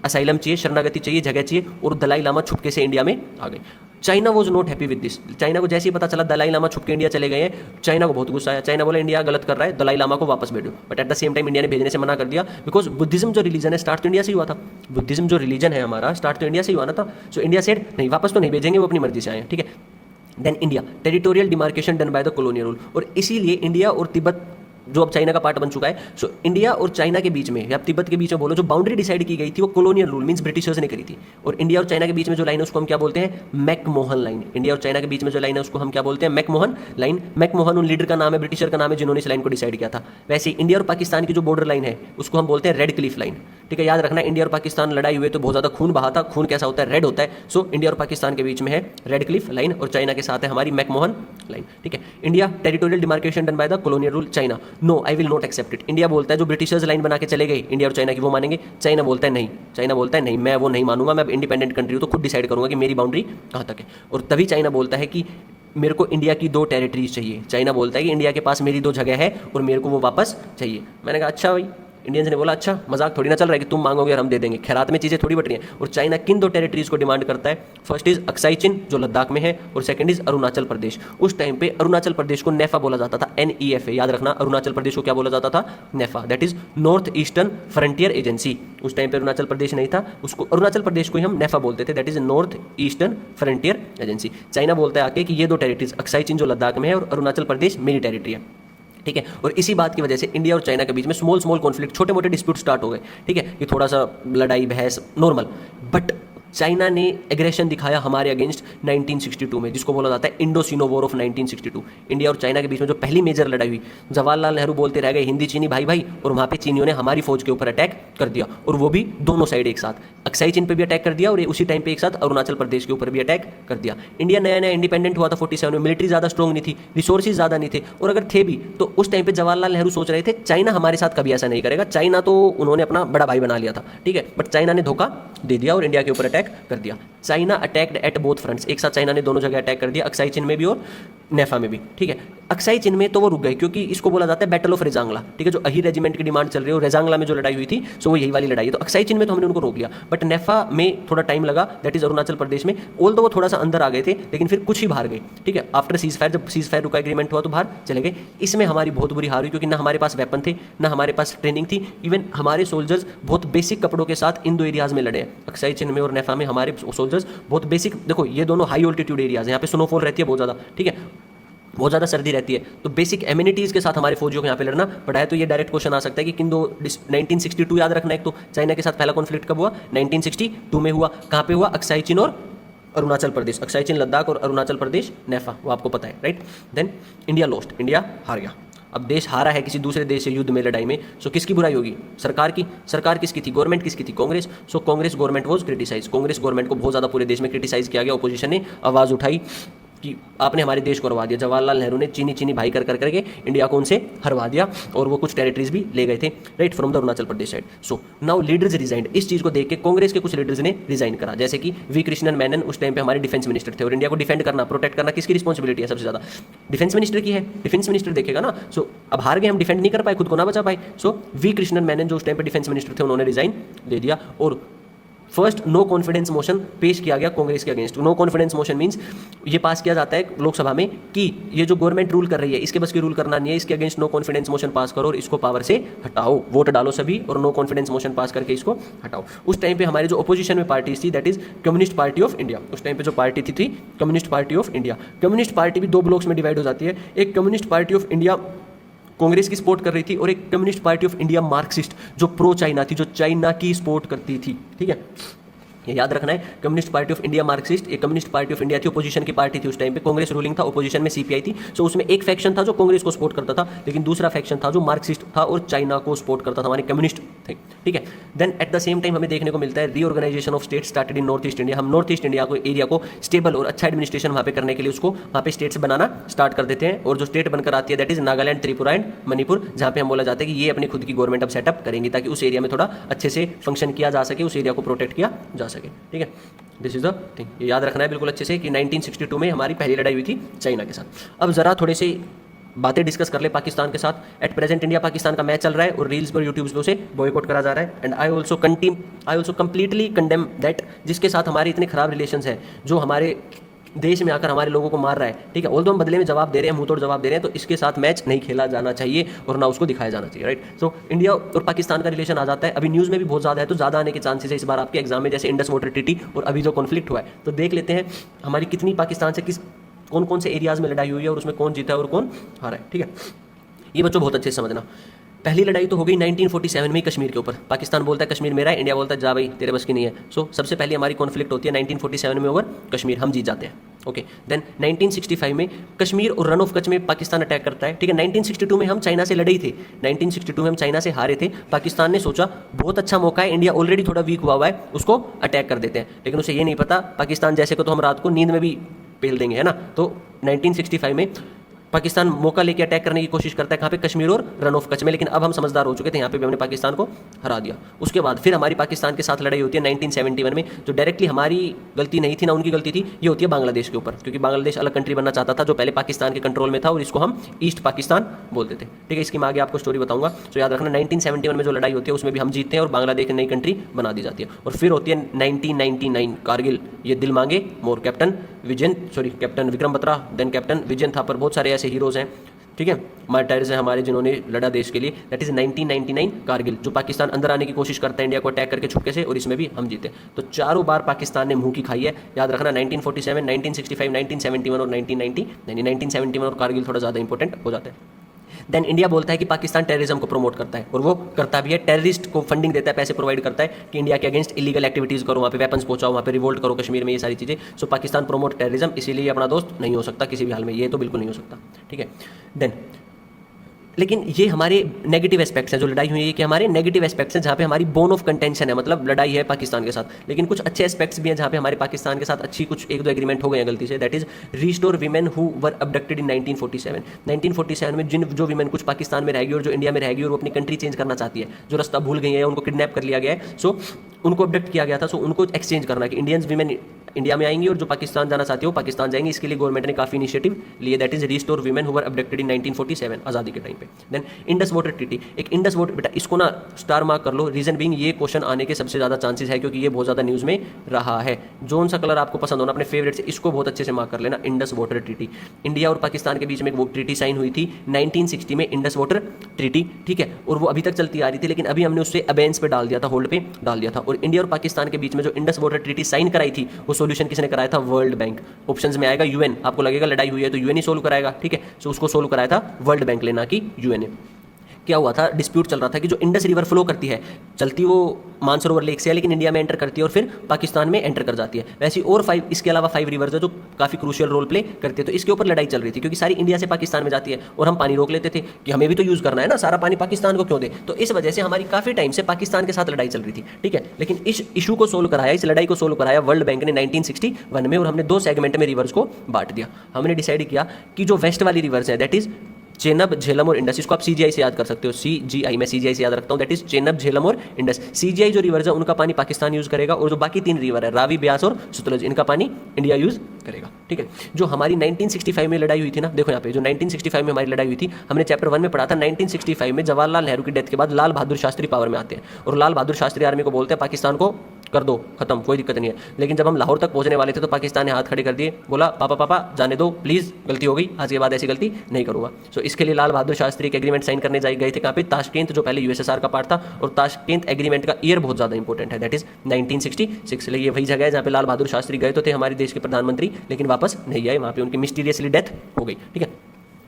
असाइलम चाहिए, शरणागति चाहिए, जगह चाहिए, और दलाई लामा छुपके से इंडिया में आ गए। China was not happy with this. China को जैसे ही पता चला दलाई लामा छुप के इंडिया चले गए हैं, चाइना को बहुत गुस्सा आया। चाइना बोला इंडिया गलत कर रहा है, दलाई लामा को वापस भेजो। But at the same time India ने भेजने से मना कर दिया, बिकॉज बुद्धिज्म जो रिलीजन है स्टार्ट तो इंडिया से ही हुआ था, बुद्धिज्म जो रिलीजन है हमारा स्टार्ट तो इंडिया से ही हुआ ना था। सो इंडिया सेड नहीं, वापस तो नहीं भेजेंगे, वो अपनी मर्जी से आए, ठीक है। Then India territorial demarcation done by the colonial rule, और इसीलिए इंडिया और तिब्बत जो अब चाइना का पार्ट बन चुका है, सो इंडिया और चाइना के बीच में या तिब्बत के बीच में बोलो, जो बाउंड्री डिसाइड की गई थी वो कॉलोनियल रूल मींस ब्रिटिशर्स ने करी थी। और इंडिया और चाइना के बीच में जो लाइन है उसको हम क्या बोलते हैं, मैकमोहन लाइन। इंडिया और चाइना के बीच में जो लाइन है उसको हम क्या बोलते हैं, मैकमोहन लाइन। मैकमोहन उन लीडर का नाम है, ब्रिटिशर का नाम है, जिन्होंने इस लाइन को डिसाइड किया था। वैसे ही इंडिया और पाकिस्तान की जो बॉर्डर लाइन है उसको हम बोलते हैं रेड क्लिफ लाइन, ठीक है। याद रखना, इंडिया और पाकिस्तान लड़ाई हुए तो बहुत ज़्यादा खून बहा था, खून कैसा होता है, रेड होता है। सो इंडिया और पाकिस्तान के बीच में है रेड क्लिफ लाइन, और चाइना के साथ है हमारी मैकमोहन लाइन, ठीक है। India territorial demarcation done by the colonial rule China. No I will not accept it. India बोलता है जो ब्रिटिशर्स लाइन बना के चले गए इंडिया और चाइना की वो मानेंगे, चाइना बोलता है नहीं, चाइना बोलता है नहीं मैं वो नहीं मानूंगा, मैं अब इंडिपेंडेंट कंट्री हूँ तो खुद डिसाइड करूंगा कि मेरी बाउंड्री कहाँ तक है। और तभी चाइना बोलता है कि मेरे को इंडिया की 2 टेरिटरीज चाहिए। चाइना बोलता है कि इंडिया के पास मेरी 2 जगह है और मेरे को वो वापस चाहिए। मैंने कहा अच्छा भाई, इंडियंस ने बोला अच्छा मजाक थोड़ी ना चल रहा है कि तुम मांगोगे और हम दे देंगे, खैरात में चीज़ें थोड़ी बट रही हैं। और चाइना किन 2 टेरिटरीज को डिमांड करता है? फर्स्ट इज अक्साई चिन जो लद्दाख में है, और सेकंड इज अरुणाचल प्रदेश। उस टाइम पे अरुणाचल प्रदेश को नेफा बोला जाता था, NEFA, याद रखना। अरुणाचल प्रदेश को क्या बोला जाता था? NEFA, that is North Eastern Frontier Agency. उस टाइम पे अरुणाचल प्रदेश नहीं था, उसको अरुणाचल प्रदेश को ही हम नेफा बोलते थे, that is North Eastern Frontier agency. China बोलता है आके कि ये 2 टेरिटरीज अक्साई चिन जो लद्दाख में है और अरुणाचल प्रदेश मेरी टेरिटरी है, ठीक है। और इसी बात की वजह से इंडिया और चाइना के बीच में स्मॉल कॉन्फ्लिक्ट, छोटे मोटे डिस्प्यूट स्टार्ट हो गए, ठीक है। ये थोड़ा सा लड़ाई बहस नॉर्मल, बट चाइना ने एग्रेशन दिखाया हमारे अगेंस्ट 1962 में, जिसको बोला जाता है Indo Sino war of 1962। India और चाइना के बीच में जो पहली मेजर लड़ाई हुई, जवाहरलाल नेहरू बोलते रह गए हिंदी चीनी भाई भाई, और वहाँ पे चीनियों ने हमारी फौज के ऊपर अटैक कर दिया, और वो भी दोनों साइड एक साथ। अक्साई चिन पे भी अटैक कर दिया और उसी टाइम पे एक साथ अरुणाचल प्रदेश के ऊपर भी अटैक कर दिया। इंडिया नया नया इंडिपेंडेंट हुआ था 47 में, मिलिट्री ज़्यादा स्ट्रॉन्ग नहीं थी, रिसोर्सेज ज़्यादा नहीं थे, और अगर थे भी तो उस टाइम पे जवाहरलाल नेहरू सोच रहे थे चाइना हमारे साथ कभी ऐसा नहीं करेगा, चाइना तो उन्होंने अपना बड़ा भाई बना लिया था, ठीक है। बट चाइना ने धोखा दे दिया और इंडिया के ऊपर अटैक कर दिया। China attacked at both fronts, एक साथ चाइना ने दोनों जगह अटैक कर दिया, अक्साई चिन में भी और नेफा में भी, ठीक है। अक्साई चिन में तो वो रुक गए क्योंकि इसको बोला जाता है बैटल ऑफ रेजांगला, ठीक है, जो अही रेजिमेंट की डिमांड चल रही है और रेजांगला में जो लड़ाई हुई थी सो वो यही वाली लड़ाई है। तो अक्साई चिन में तो हमने उनको रोक लिया, बट नेफा में थोड़ा टाइम लगा, दैट इज अरुणाचल प्रदेश में। ऑल तो वो थोड़ा सा अंदर आ गए थे लेकिन फिर कुछ ही बाहर गए, ठीक है। आफ्टर सीज फायर, जब सीज फायर रुका एग्रीमेंट हुआ तो बाहर चले गए। इसमें हमारी बहुत बुरी हार हुई क्योंकि ना हमारे पास वेपन थे, ना हमारे पास ट्रेनिंग थी, इवन हमारे सोल्जर्स बहुत बेसिक कपड़ों के साथ इन 2 एरियाज में लड़े हैं। अक्साई चिन में और नेफा में हमारे सोल्जर्स बहुत बेसिक, देखो ये दोनों हाई ऑल्टीट्यूड एरियाज हैं, यहाँ पे स्नोफॉल रहती है बहुत ज़्यादा, ठीक है, बहुत ज़्यादा सर्दी रहती है, तो बेसिक एम्यूनिटीज़ के साथ हमारे फौजियों को यहाँ पे लड़ना पड़ा है। तो ये डायरेक्ट क्वेश्चन आ सकता है कि किन 1962 याद रखना, एक तो चाइना के साथ पहला कॉन्फ्लिक्ट कब हुआ? 1962 में हुआ। कहाँ पे हुआ? अक्साई चिन और अरुणाचल प्रदेश, अक्साई चिन लद्दाख और अरुणाचल प्रदेश नेफा, वो आपको पता है, right. Then India lost, India हार गया। अब देश हारा है किसी दूसरे देश से युद्ध में, लड़ाई में, सो किसकी बुराई होगी? सरकार की। सरकार किसकी थी? गवर्नमेंट किसकी थी? Congress. So Congress government was criticize, Congress government को बहुत ज़्यादा पूरे देश में क्रिटिसाइज किया गया, अपोजिशन ने आवाज़ उठाई कि आपने हमारे देश को हरवा दिया। जवाहरलाल नेहरू ने चीनी भाई कर करके इंडिया को उनसे हरवा दिया और वो कुछ टेरिटरीज भी ले गए थे, right, from the Arunachal Pradesh side. So now leaders resigned. इस चीज़ को देख के कांग्रेस के कुछ लीडर्स ने रिजाइन करा, जैसे कि वी कृष्णन मेनन उस टाइम पे हमारे डिफेंस मिनिस्टर थे, और इंडिया को डिफेंड करना, प्रोटेक्ट करना किसकी रिस्पॉन्सिबिलिटी है? सबसे ज़्यादा डिफेंस मिनिस्टर की है। डिफेंस मिनिस्टर देखेगा ना, सो अब हार गए हम, डिफेंड नहीं कर पाए, खुद को ना बचा पाए, सो वी कृष्णन मेनन जो उस टाइम पे डिफेंस मिनिस्टर थे उन्होंने रिजाइन दे दिया और फर्स्ट नो कॉन्फिडेंस मोशन पेश किया गया कांग्रेस के against. No confidence motion means ये पास किया जाता है लोकसभा में कि ये जो गवर्नमेंट रूल कर रही है इसके बस की रूल करना नहीं है, इसके against no confidence motion pass करो और इसको पावर से हटाओ, वोट डालो सभी और नो कॉन्फिडेंस मोशन पास करके इसको हटाओ। उस टाइम पे हमारी जो अपोजिशन में पार्टीज थी that is communist party of India. उस टाइम पे जो पार्टी थी communist party of India. Communist party भी 2 ब्लॉक्स में डिवाइड हो जाती है, एक communist party of India Congress की सपोर्ट कर रही थी और एक communist party of India Marxist जो प्रो चाइना थी, जो चाइना की सपोर्ट करती थी, ठीक है, ये याद रखना है। Communist party of India Marxist, एक कम्युनिस्ट पार्टी ऑफ इंडिया थी, ओपोजिशन की पार्टी थी उस टाइम पे, कांग्रेस रूलिंग था, ओपोजिशन में सीपीआई थी। सो उसमें एक फैक्शन था जो कांग्रेस को सपोर्ट करता था, लेकिन दूसरा फैक्शन था जो मार्क्सिस्ट था और चाइना को सपोर्ट करता था, हमारे कम्युनिस्ट थे, ठीक है। Then at the same time हमें देखने को मिलता है reorganisation of state started in north east India. हम नॉर्थ ईस्ट इंडिया को एरिया को स्टेबल और अच्छा एडमिनिस्ट्रेशन वहाँ पे करने के लिए उसको वहाँ पे स्टेट्स बनाना स्टार्ट कर देते हैं, और जो स्टेट बनकर आती है that is Nagaland, Tripura and Manipur, जहाँ पे हम बोला जाता है कि ये अपनी खुद की गवर्नमेंट अब सेटअप करेंगी ताकि उस एरिया में थोड़ा अच्छे से फंक्शन किया जा सके, उस एरिया को प्रोटेक्ट किया जा सके, ठीक है। दिस इज द थिंग, ये याद रखना है बिल्कुल अच्छे से कि 1962 में हमारी पहली लड़ाई हुई थी चाइना के साथ। अब जरा थोड़े से बातें डिस्कस कर ले पाकिस्तान के साथ। एट प्रेजेंट इंडिया पाकिस्तान का मैच चल रहा है और रील्स पर यूट्यूब पे उसे बॉयकॉट करा जा रहा है, and I also completely condemn that, जिसके साथ हमारे इतने खराब रिलेशंस हैं, जो हमारे देश में आकर हमारे लोगों को मार रहा है, ठीक है, ऑल्दो हम बदले में जवाब दे रहे हैं, मुंह तोड़ जवाब दे रहे हैं, तो इसके साथ मैच नहीं खेला जाना चाहिए और ना उसको दिखाया जाना चाहिए, राइट। सो इंडिया और पाकिस्तान का रिलेशन आ जाता है, अभी न्यूज़ में भी बहुत ज़्यादा है, तो ज़्यादा आने के चांसेस है इस बार आपके एग्जाम में, जैसे इंडस वाटर ट्रीटी और अभी जो कॉन्फ्लिक्ट हुआ है। तो देख लेते हैं हमारी कितनी पाकिस्तान से कौन कौन से एरियाज़ में लड़ाई हुई है और उसमें कौन जीता है और कौन हारा है, ठीक है। ये बच्चों बहुत अच्छे से समझना। पहली लड़ाई तो हो गई 1947 में ही कश्मीर के ऊपर। पाकिस्तान बोलता है कश्मीर मेरा है, इंडिया बोलता है जा भाई तेरे बस की नहीं है। सो सबसे पहले हमारी कॉन्फ्लिक्ट होती है 1947 में ओवर कश्मीर, हम जीत जाते हैं, ओके। देन 1965 में कश्मीर और रन ऑफ कच्छ में पाकिस्तान अटैक करता है, ठीक है। 1962 में हम चाइना से लड़े ही थे, 1962 में हम चाइना से हारे थे। पाकिस्तान ने सोचा बहुत अच्छा मौका है, इंडिया ऑलरेडी थोड़ा वीक हुआ है, उसको अटैक कर देते हैं, लेकिन उसे ये नहीं पता पाकिस्तान जैसे को तो हम रात को नींद में भी पेल देंगे, है ना। तो 1965 में पाकिस्तान मौका लेके अटैक करने की कोशिश करता है कहाँ पे, कश्मीर और रन ऑफ कच्छ में, लेकिन अब हम समझदार हो चुके थे, यहाँ पे भी हमने पाकिस्तान को हरा दिया। उसके बाद फिर हमारी पाकिस्तान के साथ लड़ाई होती है 1971 में, जो डायरेक्टली हमारी गलती नहीं थी ना उनकी गलती थी, ये होती है बांग्लादेश के ऊपर, क्योंकि बांग्लादेश अलग कंट्री बनना चाहता था जो पहले पाकिस्तान के कंट्रोल में था, और इसको हम ईस्ट पाकिस्तान बोलते थे। ठीक है, इसकी मैं आगे आपको स्टोरी बताऊंगा। तो याद रखना 1971 में जो लड़ाई होती है उसमें भी हम जीतते हैं और बांग्लादेश नई कंट्री बना दी जाती है। और फिर होती है 1999 कारगिल, ये दिल मांगे more, captain Vikram Batra, then captain Vijayan Thapar, बहुत सारे ऐसे हीरोज हैं, ठीक है, मार्टायर्स हैं हमारे जिन्होंने लड़ा देश के लिए। दैट इज 1999 कारगिल, जो पाकिस्तान अंदर आने की कोशिश करता है इंडिया को अटैक करके छुपके से, और इसमें भी हम जीते। तो चारों बार पाकिस्तान ने मुंह की खाई है, याद रखना 1947, 1965, 1971 और 1990। 1971 और कारगिल थोड़ा ज़्यादा इंपॉर्टेंट हो जाता है। देन इंडिया बोलता है कि पाकिस्तान टेररिज्म को प्रमोट करता है, और वो करता भी है, टेररिस्ट को फंडिंग देता है, पैसे प्रोवाइड करता है कि इंडिया के अगेंस्ट इलीगल एक्टिविटीज़ करो, वहाँ पे वेपन्स पहुंचाओ, वहाँ पे रिवोल्ट करो कश्मीर में, ये सारी चीज़ें। सो पाकिस्तान प्रमोट टेररिज्म, इसीलिए अपना दोस्त नहीं हो सकता किसी भी हाल में, ये तो बिल्कुल नहीं हो सकता। ठीक है, देन लेकिन ये हमारे नेगेटिव एस्पेक्ट्स हैं, जो लड़ाई हुई है कि हमारे नेगेटिव एस्पेक्ट्स हैं, जहाँ पे हमारी बोन ऑफ कंटेंशन है, मतलब लड़ाई है पाकिस्तान के साथ। लेकिन कुछ अच्छे एस्पेक्ट्स भी हैं जहाँ पे हमारे पाकिस्तान के साथ अच्छी कुछ एक दो एग्रीमेंट हो गए हैं गलती से। That is restore women who were abducted in 1947। 1947 में जो वीमेन कुछ पाकिस्तान में रहेगी और जो इंडिया में रहेगी और वो अपनी कंट्री चेंज करना चाहती है, जो रास्ता भूल गई है, उनको किडनैप कर लिया गया है, सो उनको अबडक्ट किया गया था, सो उनको एक्सचेंज करना है कि इंडियंस वीमेन इंडिया में आएंगी और जो पाकिस्तान जाना चाहती है वो पाकिस्तान जाएंगे। इसके लिए गवर्नमेंट ने काफी इनिशिएटिव लिए। That is restore women who were abducted in 1947, आज़ादी के टाइम पे। देन इंडस वाटर ट्रीटी, एक इंडस वाटर, बेटा इसको ना स्टार मार्क कर लो, रीजन बीइंग ये क्वेश्चन आने के सबसे ज़्यादा चांसेस है, क्योंकि ये बहुत ज़्यादा न्यूज़ में रहा है। जोन सा कलर आपको पसंद होना अपने फेवरेट से, इसको बहुत अच्छे से मार्क कर लेना, इंडस वाटर ट्रीटी। इंडिया और पाकिस्तान के बीच में एक वो ट्रीटी साइन हुई थी 1960 में, इंडस वाटर ट्रीटी, ठीक है, और वो अभी तक चलती आ रही थी, लेकिन अभी हमने उससे अबेंस पे डाल दिया था, होल्ड पे डाल दिया था। और इंडिया और पाकिस्तान के बीच में जो इंडस वाटर ट्रीटी साइन कराई थी, वो सोल्यूशन किसने कराया था, वर्ल्ड बैंक। ऑप्शंस में आएगा यूएन, आपको लगेगा लड़ाई हुई है तो यूएन ही सोल्व कराएगा, ठीक है, सो उसको सोल्व कराया था वर्ल्ड बैंक लेना कि यूएन ने। क्या हुआ था, डिस्प्यूट चल रहा था कि जो इंडस रिवर फ्लो करती है, चलती वो मानसरोवर लेक से है, लेकिन इंडिया में एंटर करती है और फिर पाकिस्तान में एंटर कर जाती है। वैसे और 5, इसके अलावा 5 रिवर्स है जो काफ़ी क्रूशियल रोल प्ले करते हैं। तो इसके ऊपर लड़ाई चल रही थी, क्योंकि सारी इंडिया से पाकिस्तान में जाती है और हम पानी रोक लेते थे कि हमें भी तो यूज़ करना है ना, सारा पानी पाकिस्तान को क्यों दे। तो इस वजह से हमारी काफ़ी टाइम से पाकिस्तान के साथ लड़ाई चल रही थी, ठीक है। लेकिन इस इशू को सोल्व कराया, इस लड़ाई को सोल्व कराया वर्ल्ड बैंक ने 1961 में, और हमने 2 सेगमेंट में रिवर्स को बांट दिया। हमने डिसाइड किया कि जो वेस्ट वाली रिवर्स है, दैट इज चेनब, झेलम और इंडस, इसको आप सीजीआई से याद कर सकते हो, सीजीआई, मैं सीजीआई से याद रखता हूँ, दैट इज चेनब, झेलम और इंडस। सीजीआई जो रिवर है उनका पानी पाकिस्तान यूज करेगा, और जो बाकी 3 रिवर है, रावी, ब्यास और सतलुज, इनका पानी इंडिया यूज करेगा, ठीक है। जो हमारी 1965 में लड़ाई हुई थी ना, देखो यहाँ पे जो 1965 में हमारी लड़ाई हुई थी, हमने चैप्टर 1 में पढ़ा था। 1965 में जवाहरलाल नेहरू की डेथ के बाद लाल बहादुर शास्त्री पावर में आते हैं, और लाल बहादुर शास्त्री आर्मी को बोलते हैं पाकिस्तान को कर दो खत्म, कोई दिक्कत नहीं है। लेकिन जब हम लाहौर तक पहुंचने वाले थे तो पाकिस्तान ने हाथ खड़े कर दिए, बोला पापा जाने दो प्लीज़, गलती हो गई, आज के बाद ऐसी गलती नहीं करूँगा। सो इसके लिए लाल बहादुर शास्त्री एक एग्रीमेंट साइन करने गए थे, कहाँ पे, ताशकेंत, जो पहले यूएसएसआर का पार्ट था। और ताशकेंत एग्रीमेंट का ईयर बहुत ज़्यादा इंपॉर्टेंट है, दैट इज 1966। ये वही जगह है जहाँ पे लाल बहादुर शास्त्री गए तो थे हमारे देश के प्रधानमंत्री, लेकिन वापस नहीं आए, वहाँ पे उनकी मिस्टीरियसली डेथ हो गई, ठीक है।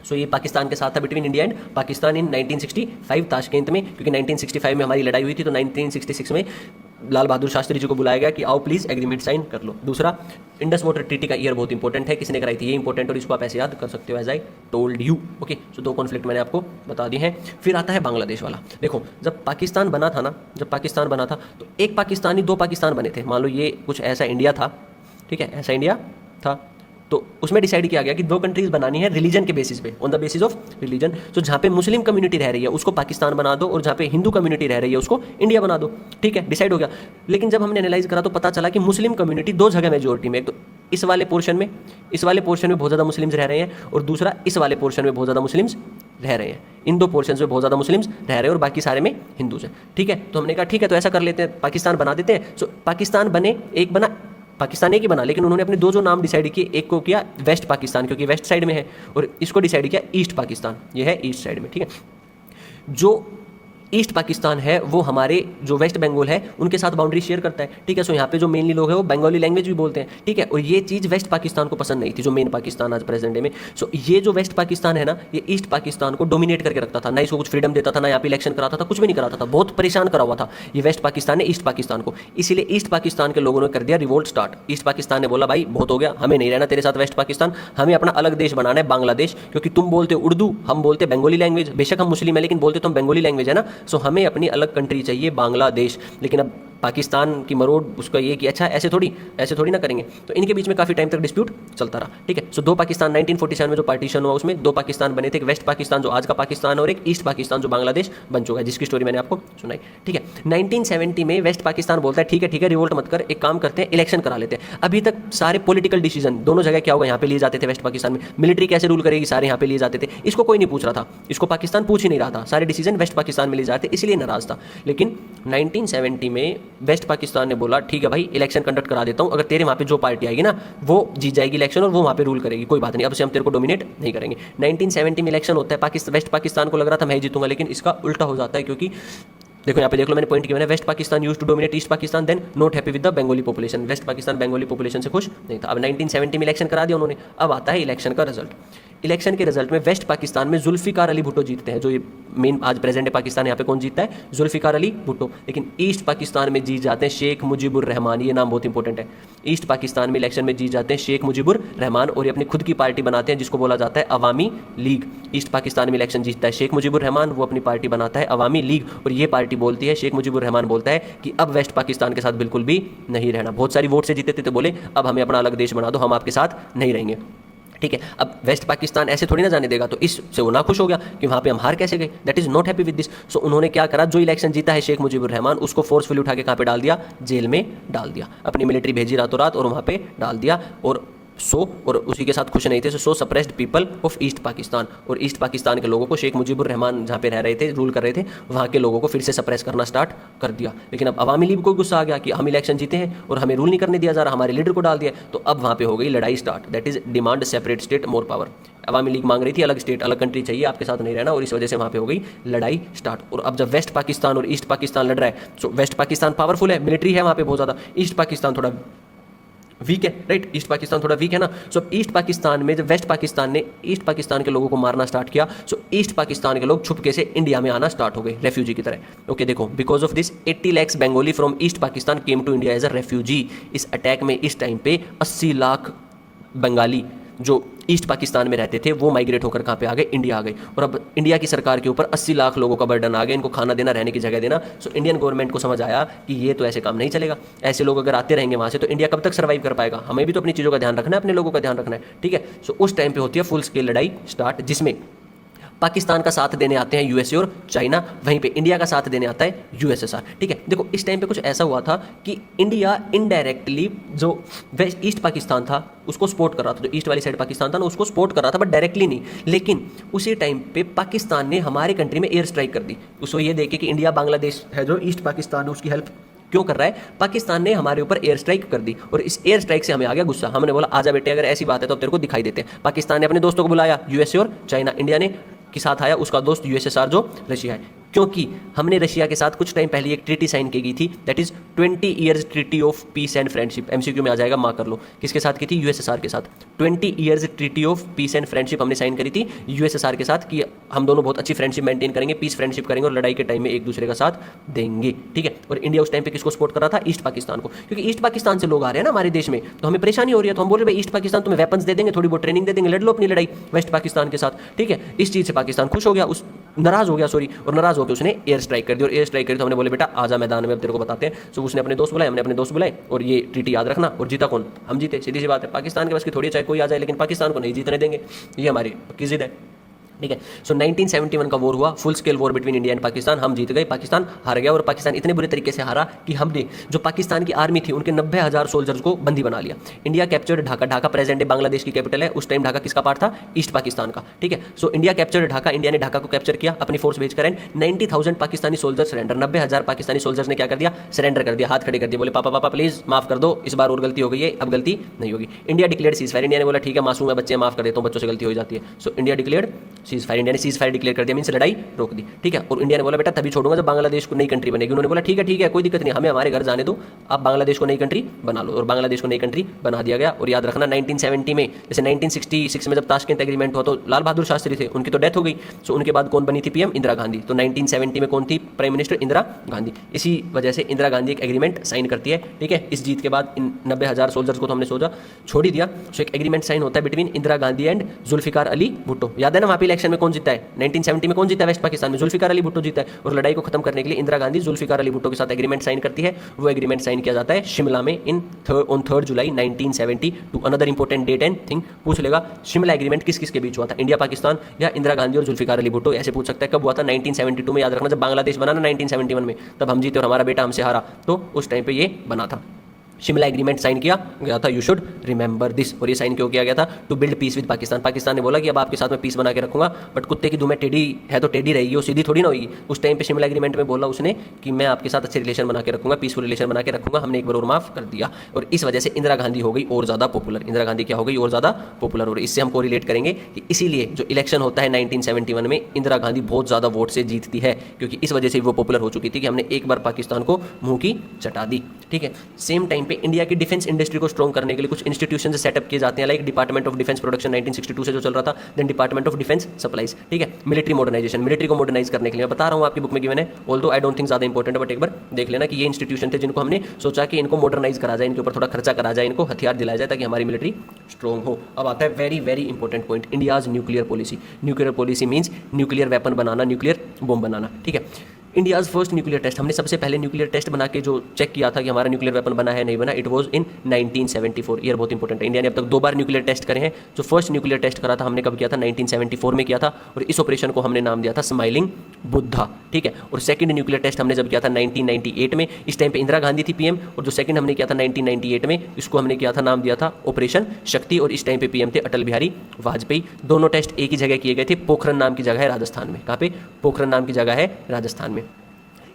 सो ये पाकिस्तान के साथ था, बिटवीन इंडिया एंड पाकिस्तान इन 1965 ताशकेंत में, क्योंकि 1965 में हमारी लड़ाई हुई थी, तो 1966 में लाल बहादुर शास्त्री जी को बुलाया गया कि आओ प्लीज एग्रीमेंट साइन कर लो। दूसरा, इंडस वाटर ट्रीटी का ईयर बहुत इंपॉर्टेंट है, किसने कराई थी, ये इंपॉर्टेंट, और इसको आप ऐसे याद कर सकते हो, as I told you, okay. So 2 conflict मैंने आपको बता दिए हैं। फिर आता है बांग्लादेश वाला। देखो जब पाकिस्तान बना था ना, तो एक पाकिस्तानी 2 पाकिस्तान बने थे। मान लो ये कुछ ऐसा इंडिया था, ठीक है, ऐसा इंडिया था, तो उसमें डिसाइड किया गया कि 2 कंट्रीज बनानी है रिलीजन के बेसिस पे, on the basis of religion. तो जहाँ पे मुस्लिम कम्युनिटी रह रही है उसको पाकिस्तान बना दो, और जहाँ पे हिंदू कम्युनिटी रह रही है उसको इंडिया बना दो, ठीक है, डिसाइड हो गया। लेकिन जब हमने एनालाइज करा तो पता चला कि मुस्लिम कम्युनिटी 2 जगह मेजोरिटी में, एक तो इस वाले पोर्शन में बहुत ज़्यादा मुस्लिम्स रह रहे हैं, और दूसरा इस वाले पोर्शन में बहुत ज़्यादा मुस्लिम्स रह रहे हैं। इन 2 पोर्शन में बहुत ज़्यादा मुस्लिम्स रह रहे हैं और बाकी सारे में हिंदूज हैं, ठीक है। तो हमने कहा ठीक है, तो ऐसा कर लेते हैं, पाकिस्तान बना देते हैं। सो पाकिस्तान पाकिस्तान एक ही बना, लेकिन उन्होंने अपने 2 जो नाम डिसाइड किए, एक को किया वेस्ट पाकिस्तान क्योंकि वेस्ट साइड में है, और इसको डिसाइड किया ईस्ट पाकिस्तान, ये है ईस्ट साइड में, ठीक है। जो ईस्ट पाकिस्तान है वो हमारे जो वेस्ट बंगाल है उनके साथ बाउंड्री शेयर करता है, ठीक है। सो यहाँ पे जो मेनली लोग हैं वो बंगाली लैंग्वेज भी बोलते हैं, ठीक है। और ये चीज़ वेस्ट पाकिस्तान को पसंद नहीं थी, जो मेन पाकिस्तान आज प्रेजेंट डे में। सो ये जो वेस्ट पाकिस्तान है ना, ये ईस्ट पाकिस्तान को डोमिनेट करके रखता था, ना इसको कुछ फ्रीडम देता था, ना यहाँ पे इलेक्शन कराता था, कुछ भी नहीं कराता था, बहुत परेशान करा हुआ था ये वेस्ट पाकिस्तान ने ईस्ट पाकिस्तान को। इसीलिए ईस्ट पाकिस्तान के लोगों ने कर दिया रिवोल्ट स्टार्ट। ईस्ट पाकिस्तान ने बोला भाई बहुत हो गया, हमें नहीं रहना तेरे साथ वेस्ट पाकिस्तान, हमें अपना अलग देश बनाना है बांग्लादेश, क्योंकि तुम बोलते उर्दू, हम बोलते बंगाली लैंग्वेज, बेशक हम मुस्लिम है लेकिन बोलते तो हम बंगाली लैंग्वेज है ना। सो हमें अपनी अलग कंट्री चाहिए बांग्लादेश। लेकिन अब पाकिस्तान की मरोड़ उसका ये कि अच्छा ऐसे थोड़ी ना करेंगे। तो इनके बीच में काफ़ी टाइम तक डिस्प्यूट चलता रहा, ठीक है। सो दो पाकिस्तान 1947 में जो पार्टीशन हुआ उसमें दो पाकिस्तान बने थे, एक वेस्ट पाकिस्तान जो आज का पाकिस्तान और एक ईस्ट पाकिस्तान जो बांग्लादेश बन चुका है, जिसकी स्टोरी मैंने आपको सुनाई, ठीक है। 1970 में वेस्ट पाकिस्तान बोलता है ठीक है रिवोल्ट मत कर, एक काम करते हैं इलेक्शन करा लेते हैं। अभी तक सारे पॉलिटिकल डिसीजन दोनों जगह क्या होगा यहाँ पे लिए जाते थे, वेस्ट पाकिस्तान में मिलिट्री कैसे रूल करेगी सारे यहाँ पे लिए जाते थे, इसको कोई नहीं पूछ रहा था, इसको पाकिस्तान पूछ ही नहीं रहा था, सारे डिसीजन वेस्ट पाकिस्तान में लिए जाते इसलिए नाराज था। लेकिन 1970 में वेस्ट पाकिस्तान ने बोला ठीक है भाई इलेक्शन कंडक्ट करा देता हूँ, अगर तेरे वहाँ पे जो पार्टी आएगी ना वो जीत जाएगी इलेक्शन और वो वहाँ पे रूल करेगी, कोई बात नहीं, अब से हम तेरे को डोमिनेट नहीं करेंगे। 1970 में इलेक्शन होता है, वेस्ट पाकिस्तान को लग रहा था मैं ही जीतूंगा, लेकिन इसका उल्टा हो जाता है, क्योंकि देखो यहाँ पे देख लो मैंने पॉइंट किया, मैंने west Pakistan used to dominate east Pakistan, then not happy with the Bengali population, west Pakistan Bengali population से खुश नहीं था। अब 1970 में इलेक्शन करा दिया उन्होंने, अब आता है इलेक्शन का रिजल्ट। इलेक्शन के रिजल्ट में वेस्ट पाकिस्तान में जुल्फिकार अली भुट्टो जीतते हैं, जो ये मेन आज प्रेजेंट है पाकिस्तान, यहाँ पे कौन जीतता है, जुल्फिकार अली भुट्टो। लेकिन ईस्ट पाकिस्तान में जीत जाते हैं शेख मुजीबुर रहमान, ये नाम बहुत इंपॉर्टेंट है। ईस्ट पाकिस्तान में इलेक्शन में जीत जाते हैं शेख मुजीबुर रहमान और ये अपनी खुद की पार्टी बनाते हैं जिसको बोला जाता है अवामी लीग। ईस्ट पाकिस्तान में इलेक्शन जीतता है शेख मुजीबुर रहमान, वो अपनी पार्टी बनाता है अवामी लीग और ये पार्टी बोलती है, शेख मुजीबुर रहमान बोलता है कि अब वेस्ट पाकिस्तान के साथ बिल्कुल भी नहीं रहना। बहुत सारी वोट से जीते थे तो बोले अब हमें अपना अलग देश बना दो, हम आपके साथ नहीं रहेंगे, ठीक है। अब वेस्ट पाकिस्तान ऐसे थोड़ी ना जाने देगा, तो इससे वो नाखुश हो गया कि वहाँ पे हम हार कैसे गए, that is not happy with this. So उन्होंने क्या करा, जो इलेक्शन जीता है शेख मुजीबुर रहमान उसको फोर्सफुली उठा के कहाँ पे डाल दिया, जेल में डाल दिया, अपनी मिलिट्री भेजी रातों रात और वहाँ पे डाल दिया। और उसी के साथ खुश नहीं थे, so suppressed people of East Pakistan, और ईस्ट पाकिस्तान के लोगों को शेख मुजीबुर रहमान जहाँ पे रह रहे थे रूल कर रहे थे वहाँ के लोगों को फिर से सप्रेस करना स्टार्ट कर दिया। लेकिन अब अवामी लीग को गुस्सा आ गया कि हम इलेक्शन जीते हैं और हमें रूल नहीं करने दिया जा रहा, हमारे लीडर को डाल दिया, तो अब वहाँ पे हो गई लड़ाई start, that is demand separate state more power. Awami league मांग रही थी अलग स्टेट अलग कंट्री चाहिए, आपके साथ नहीं रहना, और इस वजह से वहाँ पे हो गई लड़ाई स्टार्ट। और अब जब वेस्ट पाकिस्तान और ईस्ट पाकिस्तान लड़ रहा है, सो वेस्ट पाकिस्तान पावरफुल है, मिलिट्री है वहाँ पे बहुत ज़्यादा, ईस्ट पाकिस्तान थोड़ा वीक है, राइट, ईस्ट पाकिस्तान थोड़ा वीक है ना। सो ईस्ट पाकिस्तान में जब वेस्ट पाकिस्तान ने ईस्ट पाकिस्तान के लोगों को मारना स्टार्ट किया, सो ईस्ट पाकिस्तान के लोग छुपके से इंडिया में आना स्टार्ट हो गए रेफ्यूजी की तरह। ओके देखो, because of this 80 lakh Bengali from east Pakistan came to India as a refugee. इस अटैक में इस टाइम पे 80 लाख बंगाली जो ईस्ट पाकिस्तान में रहते थे वो माइग्रेट होकर कहाँ पे आ गए, इंडिया आ गए। और अब इंडिया की सरकार के ऊपर 80 लाख लोगों का बर्डन आ गया, इनको खाना देना, रहने की जगह देना। सो इंडियन गवर्नमेंट को समझ आया कि ये तो ऐसे काम नहीं चलेगा, ऐसे लोग अगर आते रहेंगे वहाँ से तो इंडिया कब तक सर्वाइव कर पाएगा, हमें भी तो अपनी चीज़ों का ध्यान रखना है, अपने लोगों का ध्यान रखना है, ठीक है। सो उस टाइम पे होती है फुल स्केल लड़ाई स्टार्ट, जिसमें पाकिस्तान का साथ देने आते हैं यूएसए और चाइना, वहीं पे इंडिया का साथ देने आता है यूएसएसआर, ठीक है। देखो इस टाइम पे कुछ ऐसा हुआ था कि इंडिया इनडायरेक्टली जो वेस्ट ईस्ट पाकिस्तान था उसको सपोर्ट कर रहा था, जो ईस्ट वाली साइड पाकिस्तान था ना उसको सपोर्ट कर रहा था, बट डायरेक्टली नहीं। लेकिन उसी टाइम पे पाकिस्तान ने हमारे कंट्री में एयर स्ट्राइक कर दी, उसको ये देखे कि इंडिया बांग्लादेश है जो ईस्ट पाकिस्तान है उसकी हेल्प क्यों कर रहा है, पाकिस्तान ने हमारे ऊपर एयर स्ट्राइक कर दी। और इस एयर स्ट्राइक से हमें आ गया गुस्सा, हमने बोला आजा बेटे अगर ऐसी बात है तो अब तेरे को दिखाई देते हैं। पाकिस्तान ने अपने दोस्तों को बुलाया, यूएसए और चाइना, इंडिया ने के साथ आया उसका दोस्त यूएसएसआर जो रशिया है, क्योंकि हमने रशिया के साथ कुछ टाइम पहले एक ट्रीटी साइन की गई थी, that is 20 years treaty of peace and friendship. MCQ में आ जाएगा, मार्क कर लो, किसके साथ की थी, यूएसएसआर के साथ। 20 years treaty of peace and friendship हमने साइन करी थी यूएसएसआर के साथ कि हम दोनों बहुत अच्छी फ्रेंडशिप मेंटेन करेंगे, पीस फ्रेंडशिप करेंगे और लड़ाई के टाइम में एक दूसरे का साथ देंगे, ठीक है। और इंडिया उस टाइम पे किसको सपोर्ट कर रहा था, ईस्ट पाकिस्तान को, क्योंकि ईस्ट पाकिस्तान से लोग आ रहे हैं ना हमारे देश में, तो हमें परेशानी हो रही है, तो हम बोल रहे हैं ईस्ट पाकिस्तान तुम्हें वेपन्स दे देंगे, थोड़ी बहुत ट्रेनिंग दे देंगे, लड़ लो अपनी लड़ाई वेस्ट पाकिस्तान के साथ, ठीक है। इस चीज़ से पाकिस्तान खुश हो गया, नाराज हो गया और नाराज होकर उसने एयर स्ट्राइक कर दी। और एयर स्ट्राइक करी तो हमने बोले बेटा आजा मैदान में, अब तेरे को बताते हैं। सो उसने अपने दोस्त बुलाए, हमने अपने दोस्त बुलाए और ये ट्रीटी याद रखना। और जीता कौन, हम जीते, सीधी सी बात है। पाकिस्तान के बस की थोड़ी चाहे कोई आ जाए, लेकिन पाकिस्तान को नहीं जीतने देंगे, ये हमारी पक्की जिद है, ठीक है। सो 1971 का वॉर हुआ, full scale war between India and Pakistan. हम जीत गए, पाकिस्तान हार गया। और पाकिस्तान इतने बुरे तरीके से हारा कि हमने जो पाकिस्तान की आर्मी थी उनके 90,000 सोल्जर्स को बंदी बना लिया। India captured Dhaka, Dhaka present day Bangladesh की कैपिटल है, उस टाइम ढाका किसका पार्ट था, ईस्ट पाकिस्तान का, ठीक है। So India captured Dhaka, India ने ढाका को कैप्चर किया अपनी फोर्स भेजकर, and 90,000 Pakistani soldier surrender, 90,000 Pakistani soldiers ने क्या कर दिया, सरेंडर कर दिया, हाथ खड़े कर दिए, बोले पापा पापा प्लीज माफ कर दो, इस बार और गलती हो गई है, अब गलती नहीं होगी। India declare cease fire, India ने बोला ठीक है मासूम है बच्चे, माफ कर देता हूँ, बच्चों से गलती हो जाती है। So India declare cease fire, India ने सीज फायर डिक्लेयर कर दिया, मींस लड़ाई रोक दी, ठीक है। और इंडिया ने बोला बेटा तभी छोड़ूंगा जब बांग्लादेश को नई कंट्री बनेगी। उन्होंने बोला ठीक है कोई दिक्कत नहीं, हमें हमारे घर जाने दो, आप बांग्लादेश को नई कंट्री बना लो। और बांग्लादेश को नई कंट्री बना दिया गया। और याद रखना 1970 में, जैसे 1966 में जब ताशकंद एग्रीमेंट हुआ तो लाल बहादुर शास्त्री थे, उनकी तो डेथ हो गई। सो उनके बाद कौन बनी थी पीएम, इंदिरा गांधी। तो 1970 में कौन थी प्राइम मिनिस्टर, इंदिरा गांधी। इसी वजह से इंदिरा गांधी एक एग्रीमेंट साइन करती है, ठीक है। इस जीत के बाद इन 90,000 सोल्जर्स को तो हमने सोचा छोड़ ही दिया। सो एक एग्रीमेंट साइन होता है बिटवीन इंदिरा गांधी एंड जुल्फिकार अली भुट्टो। याद है ना वहाँ पे इलेक्शन में कौन जीता है? 1970 में कौन जीता है वेस्ट पाकिस्तान में? जुल्फिकार अली भुट्टो जीता है। और लड़ाई को खत्म करने के लिए इंदिरा गांधी जुल्फिकार अली भुट्टो के साथ एग्रीमेंट साइन करती है। वो एग्रीमेंट साइन किया जाता है शिमला में on 3 July 1970 to another important date and thing पूछ लेगा। शिमला एग्रीमेंट किस किस के बीच हुआ था? इंडिया पाकिस्तान या इंदिरा गांधी और जुल्फिकार अली भुट्टो? ऐसे पूछ सकता है। कब हुआ था? 1972 में। याद रखना, जब बांग्लादेश बना ना 1971 में, तब हम जीते और हमारा बेटा हमसे हारा, तो उस टाइम पे ये बना था। शिमला एग्रीमेंट साइन किया गया था, यू शुड रिमेंबर दिस। और ये साइन क्यों किया गया था? To build peace with Pakistan. Pakistan ने बोला कि अब आपके साथ में पीस बना के रखूंगा, बट कुत्ते की दुम टेढ़ी है तो टेढ़ी रहेगी, वो सीधी थोड़ी ना होगी। उस टाइम पे शिमला एग्रीमेंट में बोला उसने कि मैं आपके साथ अच्छे रिलेशन बना के रखूंगा, पीसफुल रिलेशन बना के रखूंगा। हमने एक बार और माफ कर दिया, और इस वजह से इंदिरा गांधी हो गई और ज़्यादा पॉपुलर। इंदिरा गांधी क्या हो गई? और ज़्यादा पॉपुलर। और इससे हमको रिलेट करेंगे कि इसीलिए जो इलेक्शन होता है 1971 में, इंदिरा गांधी बहुत ज़्यादा वोट से जीतती है, क्योंकि इस वजह से वो पॉपुलर हो चुकी थी कि हमने एक बार पाकिस्तान को मुंह की चटा दी। ठीक है। सेम टाइम पे इंडिया की डिफेंस इंडस्ट्री को स्ट्रॉन्ग करने के लिए कुछ इंस्टीट्यूशन सेटअप किए जाते हैं, like department of defence production 1962 से जो चल रहा था, then department of defence supplies. ठीक है। मिलिट्री मॉडर्नाइजेशन, मिलिट्री को मॉडर्नाइज करने के लिए मैं बता रहा हूँ, आपकी बुक में गिवन है, ऑल्दो आई डोंट थिंक ज़्यादा इंपॉर्टेंट है, बट एक बार देख लेना कि ये इंस्टीट्यूशन थे जिनको हमने सोचा कि इनको मॉडर्नाइज करा जाए, इनके ऊपर थोड़ा खर्चा करा जाए, इनको हथियार दिलाया जाए ताकि हमारी मिलिट्री स्ट्रॉन्ग हो। अब आता है very very important point, India's nuclear policy. Nuclear policy means nuclear weapon बनाना, न्यूक्लियर बॉम्ब बनाना। ठीक है। इंडियाज़ फर्स्ट न्यूक्लियर टेस्ट, हमने सबसे पहले न्यूक्लियर टेस्ट बना के जो चेक किया था कि हमारा न्यूक्लियर वेपन बना है नहीं बना, इट वाज इन 1974। ईयर बहुत इंपॉर्टेंट है। इंडिया ने अब तक 2 बार न्यूक्लियर टेस्ट करे हैं। जो फर्स्ट न्यूक्लियर टेस्ट करा था हमने कब किया था? 1974 में किया था, और इस ऑपरेशन को हमने नाम दिया था स्माइलिंग बुद्धा। ठीक है। और सेकंड न्यूक्लियर टेस्ट हमने जब किया था 1998 में, इस टाइम पे इंदिरा गांधी थी पीएम, और जो सेकंड हमने किया था 1998 में, इसको हमने किया था, नाम दिया था ऑपरेशन शक्ति, और इस टाइम पे पीएम थे अटल बिहारी वाजपेयी। दोनों टेस्ट एक ही जगह किए गए थे, पोखरन नाम की जगह है राजस्थान में। कहाँ पे? पोखरन नाम की जगह है राजस्थान में।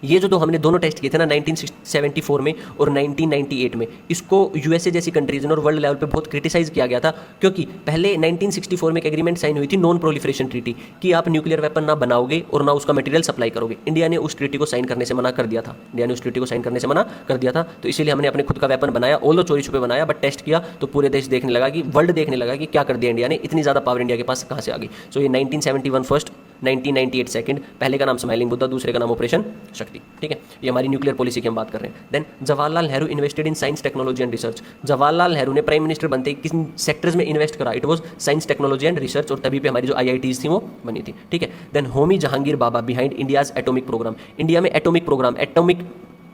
ये जो हमने दोनों टेस्ट किए थे ना 1974 में और 1998 में, इसको यूएसए जैसी कंट्रीज ने और वर्ल्ड लेवल पे बहुत क्रिटिसाइज किया गया था, क्योंकि पहले 1964 में एक एग्रीमेंट साइन हुई थी, नॉन प्रोलिफरेशन ट्रीटी, कि आप न्यूक्लियर वेपन ना बनाओगे और ना उसका मटेरियल सप्लाई करोगे। इंडिया ने उस ट्रीटी को साइन करने से मना कर दिया था। इंडिया ने उस ट्रीटी को साइन करने से मना कर दिया था, तो इसीलिए हमने अपने खुद का वेपन बनाया, ऑल्दो चोरी छुपे बनाया, बट टेस्ट किया तो पूरे देश देखने लगा कि वर्ल्ड देखने लगा कि क्या कर दिया इंडिया ने, इतनी ज़्यादा पावर इंडिया के पास कहाँ से आ गई। सो ये 1971 फर्स्ट, 1998 सेकंड, पहले का नाम स्माइलिंग बुद्धा, दूसरे का नाम ऑपरेशन शक्ति। ठीक है। ये हमारी न्यूक्लियर पॉलिसी की हम बात कर रहे हैं। Then Jawaharlal Nehru invested in science technology and research. Jawaharlal Nehru ने प्राइम मिनिस्टर बनते ही किस सेक्टर्स में इन्वेस्ट करा? It was science technology and research, और तभी पे हमारी जो आईआईटीज थी वो बनी थी। ठीक है। Then Homi Jahangir Bhabha behind India's atomic program. India में atomic program, atomic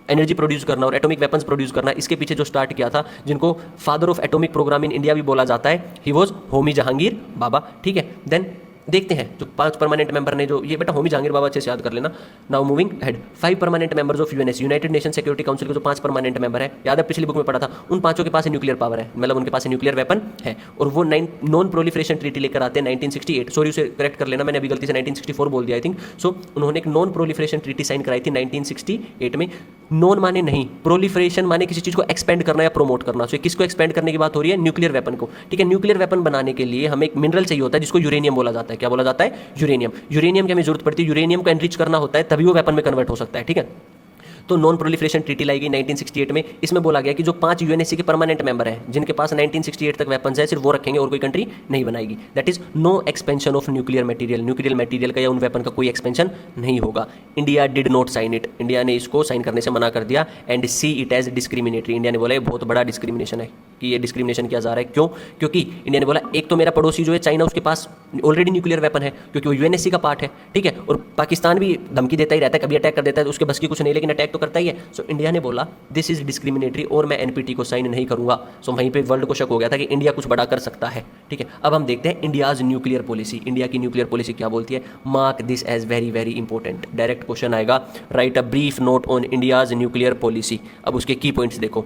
energy produce करना और एटॉमिक वेपन्स प्रोड्यूस करना, इसके पीछे जो स्टार्ट किया था, जिनको father of atomic programme in India भी बोला जाता है, ही वाज होमी जहांगीर बाबा। ठीक है। देन देखते हैं जो 5 परमानेंट मेंबर ने, जो ये बेटा होमी जहांगीर बाबा अच्छे से याद कर लेना। Now moving head, 5 permanent members of UNS, United Nation Security Council के जो 5 परमानेंट मेंबर है, याद है पिछली बुक में पढ़ा था, उन 5 के पास न्यूक्लियर पावर है, मतलब उनके पास न्यूक्लियर वेपन है, और वो नॉन प्रोलिफरेशन ट्रीटी लेकर आते हैं 1968। सॉरी, उसे करेक्ट कर लेना, मैंने अभी गलती से 1964 बोल दिया आई थिंक। सो उन्होंने एक नॉन प्रोलिफरेशन ट्रीटी साइन कराई थी 1968 में। नॉन माने नहीं, प्रोलिफरेशन माने किसी चीज़ को एक्सपेंड करना या प्रोमोट करना। सो किसको एक्सपेंड करने की बात हो रही है? न्यूक्लियर वेपन को। ठीक है। न्यूक्लियर वेपन बनाने के लिए हमें एक मिनरल चाहिए होता है जिसको यूरेनियम बोला जाता है। क्या बोला जाता है? यूरेनियम। यूरेनियम की हमें जरूरत पड़ती है, यूरेनियम को एनरिच करना होता है, तभी वो वेपन में कन्वर्ट हो सकता है। ठीक है। तो नॉन प्रोलिफरेशन ट्रीटी लाई गई 1968 में। इसमें बोला गया कि जो 5 यूएनएससी के परमानेंट मेंबर हैं, जिनके पास 1968 तक वेपन्स है, सिर्फ वो रखेंगे और कोई कंट्री नहीं बनाएगी। That is no expansion of nuclear material. Nuclear material का या उन वेपन का कोई एक्सपेंशन नहीं होगा। India did not sign it. India ने इसको साइन करने से मना कर दिया। And see it as discriminatory. India ने बोला ये बहुत बड़ा डिस्क्रिमिनेशन है, कि ये डिस्क्रिमिनेशन किया जा रहा है। क्यों? क्योंकि इंडिया ने बोला एक तो मेरा पड़ोसी जो है चाइना, उसके पास ऑलरेडी न्यूक्लियर वेपन है, क्योंकि वो यूएनएससी का पार्ट है। ठीक है। और पाकिस्तान भी धमकी देता ही रहता है, कभी अटैक कर देता है, तो उसके बस की कुछ नहीं, लेकिन अटैक तो करता ही है। सो इंडिया ने बोला दिस इज डिस्क्रिमिनेटरी और मैं एनपीटी को साइन नहीं करूंगा। सो वहीं पे वर्ल्ड को शक हो गया था कि इंडिया कुछ बड़ा कर सकता है। ठीक है। अब हम देखते हैं इंडियाज न्यूक्लियर पॉलिसी। इंडिया की न्यूक्लियर पॉलिसी क्या बोलती है? Mark this as very very important. Direct question आएगा, right a brief note on India's nuclear policy. अब उसके की पॉइंट्स देखो।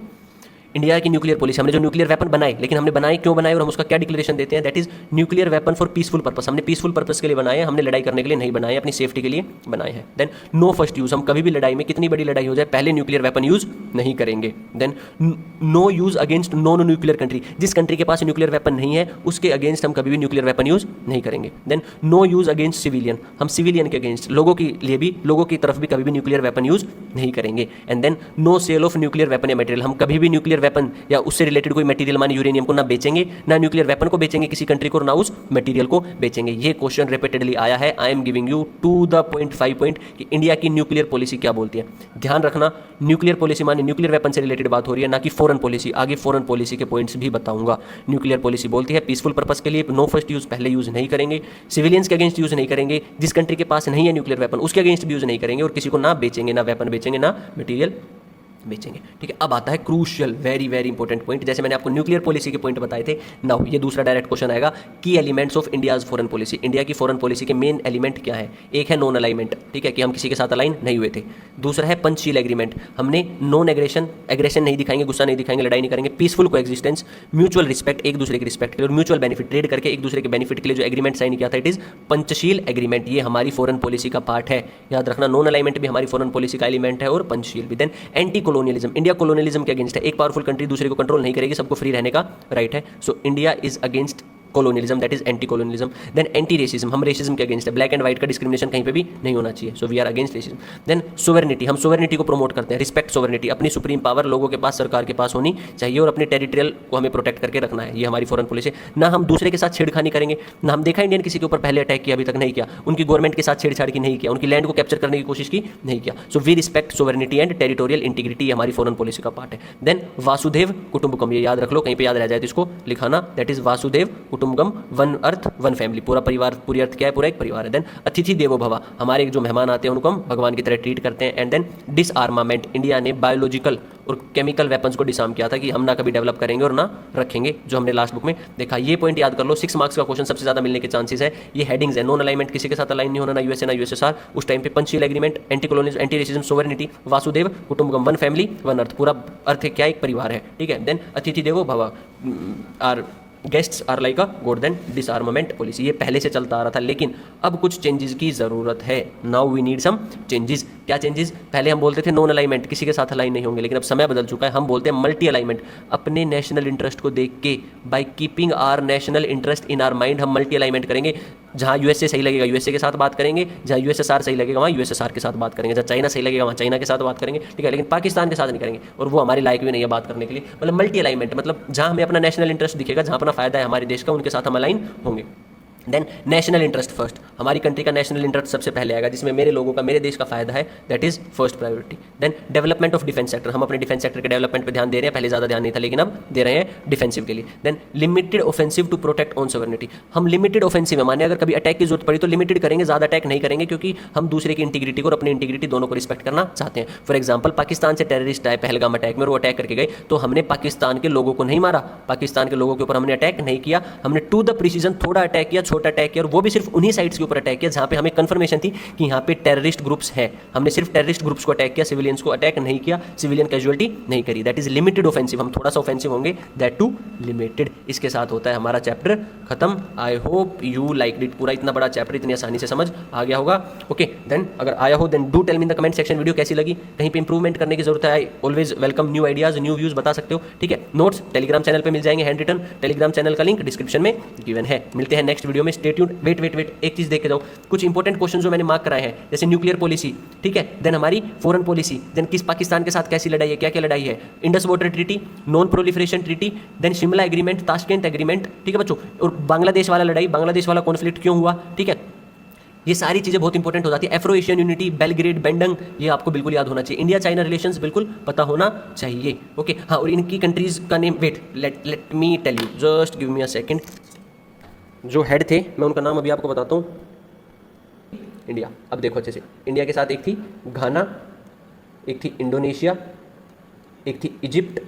इंडिया की न्यूक्लियर पॉलिसी, हमने जो न्यूक्लियर वेपन बनाए, लेकिन हमने बनाए क्यों बनाए और हम उसका क्या डिक्लेरेशन देते हैं? That is nuclear weapon for peaceful purpose. हमने पीसफुल पर्पस के लिए बनाए हैं, हमने लड़ाई करने के लिए नहीं बनाए, अपनी सेफ्टी के लिए बनाए हैं। देन नो फर्स्ट यूज, हम कभी भी लड़ाई में, कितनी बड़ी लड़ाई हो जाए, पहले न्यूक्लियर वेपन यूज नहीं करेंगे। Then no use against non nuclear country, जिस कंट्री के पास न्यूक्लियर वेपन नहीं है उसके अगेंस्ट हम कभी भी न्यूक्लियर वेपन यूज नहीं करेंगे। Then no use against civilian, हम सिविलियन के अगेंस्ट, लोगों के लिए भी, लोगों की तरफ भी कभी भी न्यूक्लियर वेपन यूज नहीं करेंगे। And then no sale of nuclear weapon या मटेरियल, हम कभी भी न्यूक्लियर वेपन या उससे रिलेटेड कोई मटेरियल माने यूरेनियम को ना बेचेंगे, ना न्यूक्लियर वेपन को बेचेंगे किसी कंट्री को, ना उस मटेरियल को बेचेंगे। ये क्वेश्चन रिपीटेडली आया है। I am giving you to the point 5 point कि इंडिया की न्यूक्लियर पॉलिसी क्या बोलती है। ध्यान रखना, न्यूक्लियर पॉलिसी माने न्यूक्लियर वेपन से रिलेटेड बात हो रही है, ना कि फॉरेन पॉलिसी। आगे फॉरेन पॉलिसी के पॉइंट्स भी बताऊंगा। न्यूक्लियर पॉलिसी बोलती है पीसफुल पर्पस के लिए नो फर्स्ट यूज, पहले यूज नहीं करेंगे, सिविलियंस के अगेंस्ट यूज नहीं करेंगे, जिस कंट्री के पास नहीं है न्यूक्लियर वेपन उसके अगेंस्ट भी यूज नहीं करेंगे, और किसी को ना बेचेंगे, ना वेपन बेचेंगे, ना मटेरियल बेचेंगे। ठीक है, अब आता है crucial very very important point. जैसे मैंने आपको न्यूक्लियर पॉलिसी के पॉइंट बताए थे, नाउ ये दूसरा डायरेक्ट क्वेश्चन आएगा, की elements of India's foreign policy. India की फॉरेन पॉलिसी के मेन एलिमेंट क्या है? एक है नॉन अलाइनमेंट, ठीक है, कि हम किसी के साथ अलाइन नहीं हुए थे। दूसरा है पंचशील एग्रीमेंट, हमने नॉन एग्रेशन, एग्रेशन नहीं दिखाएंगे, गुस्सा नहीं दिखाएंगे, लड़ाई नहीं करेंगे, पीसफुल को एग्जिस्टेंस, म्यूचुअल रिस्पेक्ट, एक दूसरे की रिस्पेक्ट और म्यूचुअल बेनिफिट, ट्रेड करके एक दूसरे के बेनिफिट के लिए जो एग्रीमेंट साइन किया था, इट इज पंचशील एग्रीमेंट। ये हमारी फॉरेन पॉलिसी का पार्ट है, याद रखना। नॉन अलाइनमेंट भी हमारी फॉरेन पॉलिसी का एलिमेंट है और पंचशील भी। Then anti colonialism, India colonialism के अगेंस्ट है। एक पावरफुल कंट्री दूसरे को कंट्रोल नहीं करेगी, सबको फ्री रहने का राइट है। So India is against colonialism, that is anti colonialism. Then anti racism, हम रेसिज्म के अगेंस्ट है, ब्लैक एंड व्हाइट का डिस्क्रिमिनेशन कहीं पे भी नहीं होना चाहिए, so we are against racism. Then sovereignty, हम सोवेरेनिटी को प्रमोट करते हैं, रिस्पेक्ट सोवेरेनिटी, अपनी सुप्रीम पावर लोगों के पास, सरकार के पास होनी चाहिए और अपने टेरिटोरियल को हमें प्रोटेक्ट करके रखना है, ये हमारी फॉरेन पॉलिसी। ना हम दूसरे के साथ छेड़खानी करेंगे, ना हम देखा इंडियन किसी के ऊपर पहले अटैक किया, अभी तक नहीं किया, उनकी गवर्नमेंट के साथ छेड़छाड़ की नहीं किया, उनकी लैंड को कैप्चर करने की कोशिश की नहीं किया। So we respect sovereignty and territorial integrity, हमारी फॉरेन पॉलिसी का पार्ट है। देन वासुदेव कुटुंबकम, ये याद रख लो, कहीं पे याद रह जाए तो इसको लिखाना, that is Vasudhaiva Kutumbakam, one earth one family, पूरा परिवार, पूरी अर्थ क्या है, पूरा एक परिवार है। देन अतिथि देवो भव, हमारे जो मेहमान आते हैं उनको हम भगवान की तरह ट्रीट करते हैं। एंड देन डिसआर्मामेंट, इंडिया ने बायोलॉजिकल और केमिकल वेपन्स को डिसआर्म किया था कि हम ना कभी डेवलप करेंगे और ना रखेंगे, जो हमने लास्ट बुक में देखा। ये पॉइंट याद कर लो, 6 मार्क्स का क्वेश्चन सबसे ज्यादा मिलने के चांसेस है। ये हेडिंग्स है, नॉन अलाइनमेंट, किसी के साथ अलाइन नहीं होना, ना यूएसए ना यूएसएसआर, उस टाइम पे Panchsheel agreement, anti colonialism, anti racism, sovereignty, Vasudhaiva Kutumbakam, one family one earth, पूरा अर्थ क्या, एक परिवार है। ठीक है। देन अतिथि देवो भव, our guests are like a god. Then disarmament policy, ये पहले से चलता आ रहा था, लेकिन अब कुछ चेंजेस की ज़रूरत है। Now we need some changes. क्या चेंजेस? पहले हम बोलते थे नॉन अलाइनमेंट, किसी के साथ अलाइन नहीं होंगे, लेकिन अब समय बदल चुका है, हम बोलते हैं मल्टी अलाइनमेंट। अपने नेशनल इंटरेस्ट को देख के, by keeping are national interest in are mind, हम मल्टी अलाइनमेंट करेंगे। जहाँ यूएसए सही लगेगा यूएसए के साथ बात करेंगे, जहाँ यूएसएसआर सही लगेगा वहाँ यूएसएसआर के साथ बात करेंगे, जहाँ चाइना सही लगेगा वहाँ चाइना के साथ बात करेंगे, ठीक है, लेकिन पाकिस्तान के साथ नहीं करेंगे, और वो हमारे लायक भी नहीं है बात करने के लिए। मतलब मल्टी अलाइनमेंट, मतलब जहाँ हमें अपना नेशनल इंटरेस्ट दिखेगा, जहाँ अपना फायदा है हमारे देश का, उनके साथ हम अलाइन होंगे। देन नेशनल इंटरेस्ट फर्स्ट, हमारी कंट्री का नेशनल इंटरेस्ट सबसे पहले आएगा, जिसमें मेरे लोगों का, मेरे देश का फायदा है, that is first priority. Then development of defence sector, हम अपने डिफेंस सेक्टर के डेवलपमेंट पे ध्यान दे रहे हैं, पहले ज़्यादा ध्यान नहीं था, लेकिन अब दे रहे हैं डिफेंसिव के लिए। Then limited offensive to protect on sovereignty, हम लिमिटेड ऑफेंसिव है, माने अगर कभी अटैक की जरूरत पड़ी तो लिमिटेड करेंगे, ज़्यादा अटैक नहीं करेंगे, क्योंकि हम दूसरे की इंटीग्रिटी को और अपनी इंटीग्रिटी दोनों को रिस्पेक्ट करना चाहते हैं। फॉर एग्जाम्पल, पाकिस्तान से टेररिस्ट आए पहलगाम अटैक में और वो अटैक करके गए, तो हमने पाकिस्तान के लोगों को नहीं मारा, पाकिस्तान के लोगों के ऊपर हमने अटैक नहीं किया, हमने टू द प्रिसीजन थोड़ा अटैक किया, छोटा अटैक किया, और वो भी सिर्फ उन्हीं साइट्स के ऊपर अटैक किया जहां पे हमें कंफर्मेशन थी कि यहां पे टेररिस्ट ग्रुप्स हैं। हमने सिर्फ टेररिस्ट ग्रुप्स को अटैक किया, सिविलियंस को अटैक नहीं किया, सिविलियन कैजुअलिटी नहीं करी, दैट इज लिमिटेड ऑफेंसिव। हम थोड़ा सा ऑफेंसिव होंगे, दैट टू लिमिटेड। इसके साथ होता है हमारा चैप्टर खत्म। आई होप यू लाइक इट। पूरा इतना बड़ा चैप्टर इतनी आसानी से समझ आ गया होगा। ओके, देन अगर आया हो then do tell me in the comment section video कैसी लगी, कहीं पे इंप्रूवमेंट करने की जरूरत है, I always welcome new ideas, new views बता सकते हो, ठीक है। नोट्स टेलीग्राम चैनल पे मिल जाएंगे, हैंड रिटन, टेलीग्राम चैनल का लिंक डिस्क्रिप्शन में गिवन है। मिलते हैं नेक्स्ट वीडियो में, स्टे ट्यून्ड। वेट, एक चीज देख के जाओ, कुछ इंपॉर्टेंट क्वेश्चन जो मैंने मार्क कराए हैं, जैसे न्यूक्लियर पॉलिसी, ठीक है, देन हमारी फॉरेन पॉलिसी, देन किस पाकिस्तान के साथ कैसी लड़ाई है, क्या क्या लड़ाई है, Indus water treaty, non proliferation treaty, then Shimla agreement, Tashkent agreement, ठीक है बच्चों, और बांग्लादेश वाला लड़ाई, बांग्लादेश वाला कॉन्फ्लिक्ट क्यों हुआ, ठीक है। ये सारी चीजें बहुत इंपॉर्टेंट हो जाती है। एफ्रो एशियन यूनिटी, बेलग्रेड, बेंडंग, ये आपको बिल्कुल याद होना चाहिए। इंडिया चाइना रिलेशंस बिल्कुल पता होना चाहिए। ओके, हाँ, और इनकी कंट्रीज का name, wait let me tell you, just give me a second. जो हेड थे मैं उनका नाम अभी आपको बताता हूँ। इंडिया, अब देखो अच्छे से, इंडिया के साथ एक थी घाना, एक थी इंडोनेशिया, एक थी इजिप्ट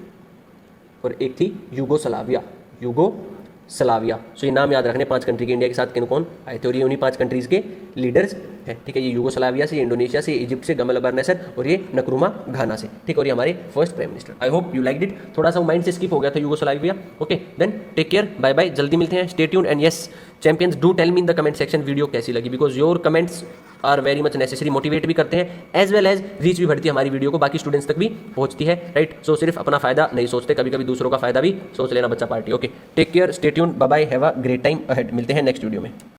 और एक थी यूगोस्लाविया। सो ये नाम याद रखने 5 कंट्री के इंडिया के साथ किन कौन आए थे, और ये उन्हीं 5 कंट्रीज के लीडर्स हैं, ठीक है। ये यूगोस्लाविया से, इंडोनेशिया से, इजिप्ट से गमल अबर नसर, और ये नक्रुमा घाना से, ठीक। और ये हमारे first prime minister. I hope you like it. थोड़ा सा माइंड से स्किप हो गया था Yugoslavia. Okay, then take care, bye bye, जल्दी मिलते हैं, stay tuned. And yes champions, do tell me in the comment section video कैसी लगी, because your comments are very much necessary, motivate भी करते हैं, एज वेल एज रीच भी बढ़ती है हमारी वीडियो को, बाकी स्टूडेंट्स तक भी पहुंचती है, राइट। सो सिर्फ अपना फायदा नहीं सोचते, कभी कभी दूसरों का फायदा भी सोच लेना बच्चा party. Okay, take care, stay tuned, bye bye, have a great time ahead. मिलते हैं नेक्स्ट वीडियो में।